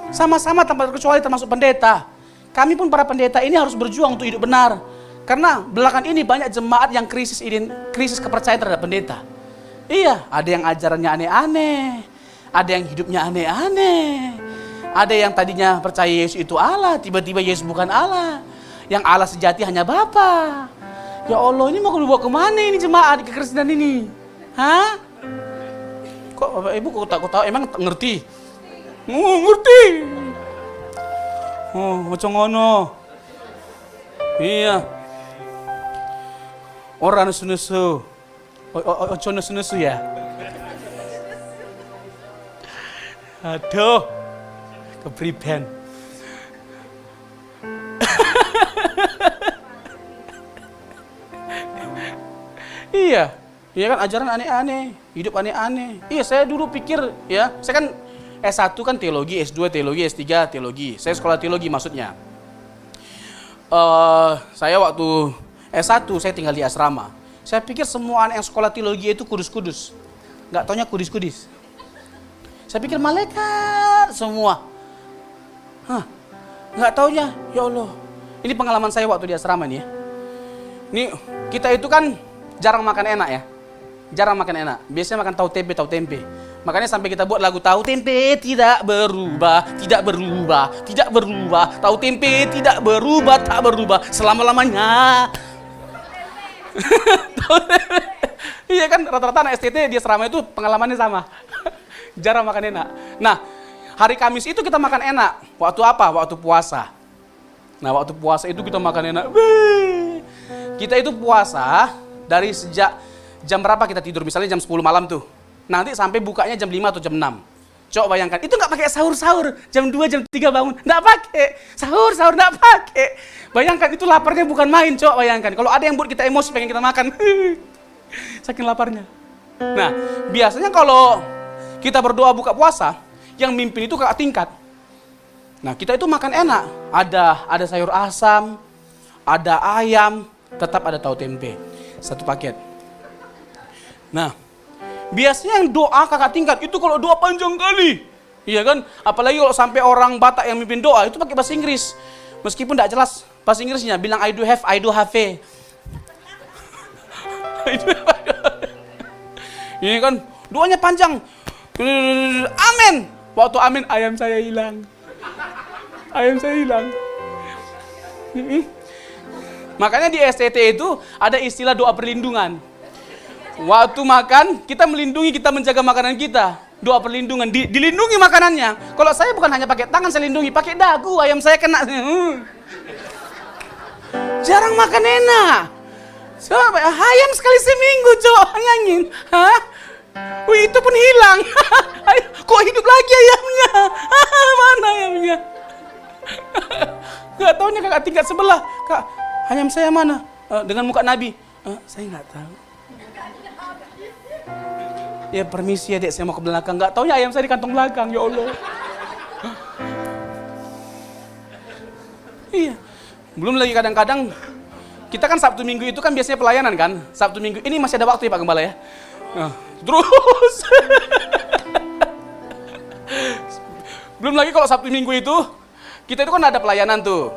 Sama-sama tanpa terkecuali termasuk pendeta. Kami pun para pendeta ini harus berjuang untuk hidup benar. Karena belakangan ini banyak jemaat yang krisis kepercayaan terhadap pendeta. Iya, ada yang ajarannya aneh-aneh, ada yang hidupnya aneh-aneh, ada yang tadinya percaya Yesus itu Allah, tiba-tiba Yesus bukan Allah. Yang Allah sejati hanya Bapa. Ya Allah, ini mau dibawa kemana ini jemaat kekristenan ini? Hah? Kok Bapak Ibu kok tahu emang ngerti? Ngerti. Oh, macam ngono. Iya. Orang nesu-nesu. Ojo nesu-nesu ya. Aduh. Kepriben. Iya. Iya kan ajaran aneh-aneh, hidup aneh-aneh. Iya, saya dulu pikir ya, saya kan S1 kan teologi, S2 teologi, S3 teologi. Saya sekolah teologi maksudnya. Saya waktu S1 saya tinggal di asrama. Saya pikir semua anak yang sekolah teologi itu kudus-kudus. Nggak taunya kudis-kudis. Saya pikir malaikat semua. Nggak taunya, ya Allah. Ini pengalaman saya waktu di asrama nih ya. Ini kita itu kan jarang makan enak ya. Jarang makan enak. Biasanya makan tahu tempe. Makanya sampai kita buat lagu tahu tempe tidak berubah, tidak berubah, tidak berubah. Tahu tempe tidak berubah, tak berubah selama-lamanya. Iya kan rata-rata anak STT di asrama itu pengalamannya sama. Jarang makan enak. Nah, hari Kamis itu kita makan enak. Waktu apa? Waktu puasa. Nah, waktu puasa itu kita makan enak. Wih. Kita itu puasa dari sejak jam berapa kita tidur? Misalnya jam 10 malam tuh. Nanti sampai bukanya jam 5 atau jam 6. Coba bayangkan, itu nggak pakai sahur-sahur. Jam 2, jam 3 bangun. Nggak pakai. Sahur-sahur nggak pakai. Bayangkan, itu laparnya bukan main. Coba bayangkan, kalau ada yang buat kita emosi pengen kita makan. Saking laparnya. Nah, biasanya kalau kita berdoa buka puasa, yang mimpin itu kakak tingkat. Nah, kita itu makan enak. Ada sayur asam, ada ayam, tetap ada tahu tempe. 1 paket. Nah, biasanya yang doa kakak tingkat itu kalau doa panjang kali. Iya kan? Apalagi kalau sampai orang Batak yang mimpin doa itu pakai bahasa Inggris. Meskipun tidak jelas bahasa Inggrisnya, bilang I do have. Ini kan doanya panjang. Amin. Waktu amin ayam saya hilang. Makanya di STT itu ada istilah doa perlindungan. Waktu makan, kita melindungi, kita menjaga makanan kita. Doa perlindungan, dilindungi makanannya. Kalau saya bukan hanya pakai tangan saya lindungi, pakai dagu, ayam saya kena. Jarang makan enak. Coba, ayam sekali seminggu, nyanyiin. Hah? Wih, itu pun hilang. Kok hidup lagi ayamnya? Mana ayamnya? Gak taunya kakak tingkat sebelah. Kak, ayam saya mana? Dengan muka Nabi. Saya nggak tahu. Ya permisi ya dek, saya mau ke belakang. Nggak taunya ayam saya di kantong belakang, ya Allah. Iya. Belum lagi kadang-kadang, kita kan Sabtu Minggu itu kan biasanya pelayanan kan. Sabtu Minggu, ini masih ada waktu ya Pak Gembala ya. Terus. Belum lagi kalau Sabtu Minggu itu, kita itu kan ada pelayanan tuh.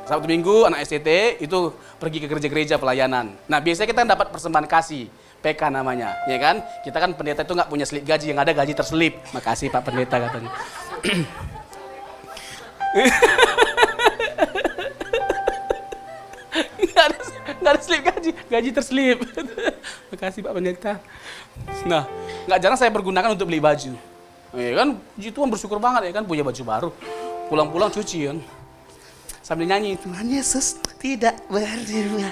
Sabtu Minggu anak STT itu pergi ke gereja-gereja pelayanan. Nah biasanya kita dapat persembahan kasih. PK namanya, ya kan? Kita kan pendeta itu nggak punya slip gaji, yang ada gaji terselip. Makasih Pak Pendeta katanya. Nggak ada slip gaji terselip. Makasih Pak Pendeta. Nah, nggak jarang saya pergunakan untuk beli baju. Ya kan, puji Tuhan bersyukur banget ya kan, punya baju baru. Pulang-pulang cuci kan. Sambil nyanyi, Tuhan Yesus tidak berdoa,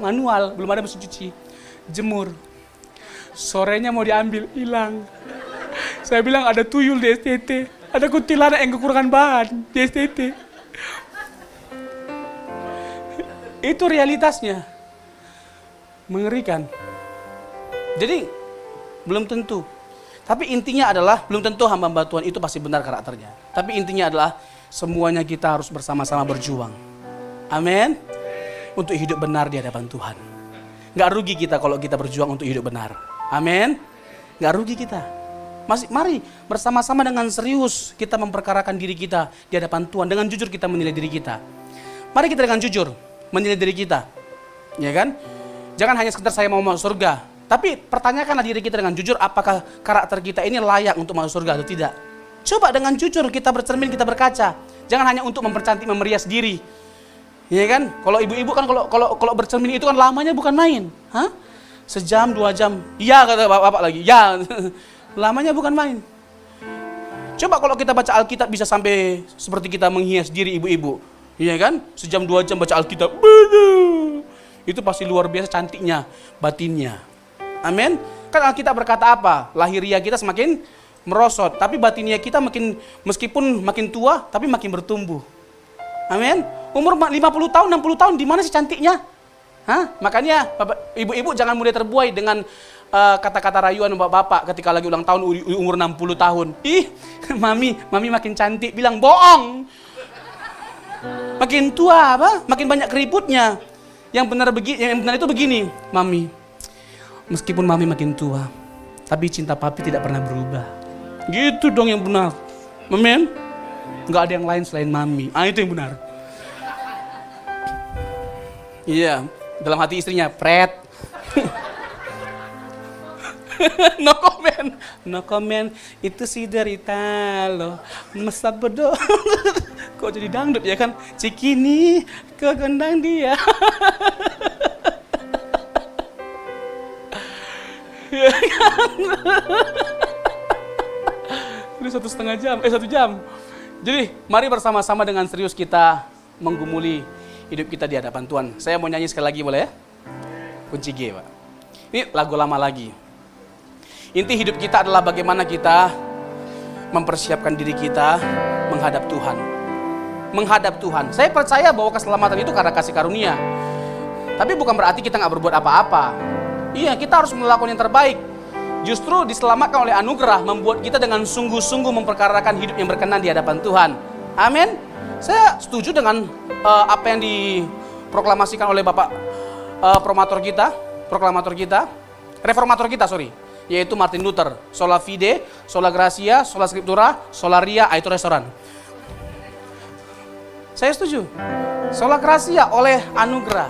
manual, belum ada mesin cuci. Jemur, sorenya mau diambil, hilang. Saya bilang ada tuyul di STT, ada kuntilanak yang kekurangan bahan di STT. Itu realitasnya, mengerikan. Jadi belum tentu, tapi intinya adalah belum tentu hamba Tuhan itu pasti benar karakternya. Tapi intinya adalah semuanya kita harus bersama-sama berjuang. Amin. Untuk hidup benar di hadapan Tuhan. Nggak rugi kita kalau kita berjuang untuk hidup benar. Amin. Nggak rugi kita. Mari bersama-sama dengan serius kita memperkarakan diri kita di hadapan Tuhan. Dengan jujur kita menilai diri kita. Mari kita dengan jujur menilai diri kita. Ya kan? Jangan hanya sekedar saya mau masuk surga. Tapi pertanyakanlah diri kita dengan jujur, apakah karakter kita ini layak untuk masuk surga atau tidak. Coba dengan jujur kita bercermin, kita berkaca. Jangan hanya untuk mempercantik, memerias diri. Iya kan? Kalau ibu-ibu kan kalau bercermin itu kan lamanya bukan main. Hah? Sejam, 2 jam. Iya kata bapak lagi. Ya. Lamanya bukan main. Coba kalau kita baca Alkitab bisa sampai seperti kita menghias diri ibu-ibu. Iya kan? Sejam 2 jam baca Alkitab. Itu pasti luar biasa cantiknya batinnya. Amin. Kan Alkitab berkata apa? Lahiriah kita semakin merosot, tapi batinnya kita meskipun makin tua tapi makin bertumbuh. Amin. Umur 50 tahun, 60 tahun, di mana sih cantiknya? Hah? Makanya ibu-ibu jangan mudah terbuai dengan kata-kata rayuan bapak-bapak ketika lagi ulang tahun umur 60 tahun. Ih, mami makin cantik, bilang bohong. Makin tua apa? Makin banyak keriputnya. Yang benar itu begini, mami. Meskipun mami makin tua, tapi cinta papi tidak pernah berubah. Gitu dong yang benar. Amin. Enggak ada yang lain selain mami. Itu yang benar. Iya, dalam hati istrinya, pret. No comment. Itu si derita loh. Masa bodoh. Kok jadi dangdut ya kan? Cikini ke gendang dia. Ini 1 jam. Jadi mari bersama-sama dengan serius kita menggumuli hidup kita di hadapan Tuhan. Saya mau nyanyi sekali lagi boleh ya? Kunci G, Pak. Ini lagu lama lagi. Inti hidup kita adalah bagaimana kita mempersiapkan diri kita menghadap Tuhan. Menghadap Tuhan. Saya percaya bahwa keselamatan itu karena kasih karunia. Tapi bukan berarti kita nggak berbuat apa-apa. Iya, kita harus melakukan yang terbaik. Justru diselamatkan oleh anugerah membuat kita dengan sungguh-sungguh memperkarakan hidup yang berkenan di hadapan Tuhan. Amin. Saya setuju dengan apa yang diproklamasikan oleh Bapak reformator kita, yaitu Martin Luther. Sola fide, sola gratia, sola scriptura, sola ria, itu restoran. Saya setuju. Sola gratia oleh anugerah.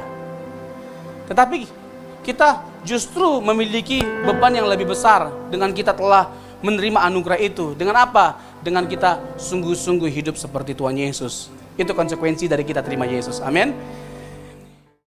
Tetapi kita justru memiliki beban yang lebih besar dengan kita telah menerima anugerah itu. Dengan apa? Dengan kita sungguh-sungguh hidup seperti Tuhan Yesus. Itu konsekuensi dari kita terima Yesus. Amin.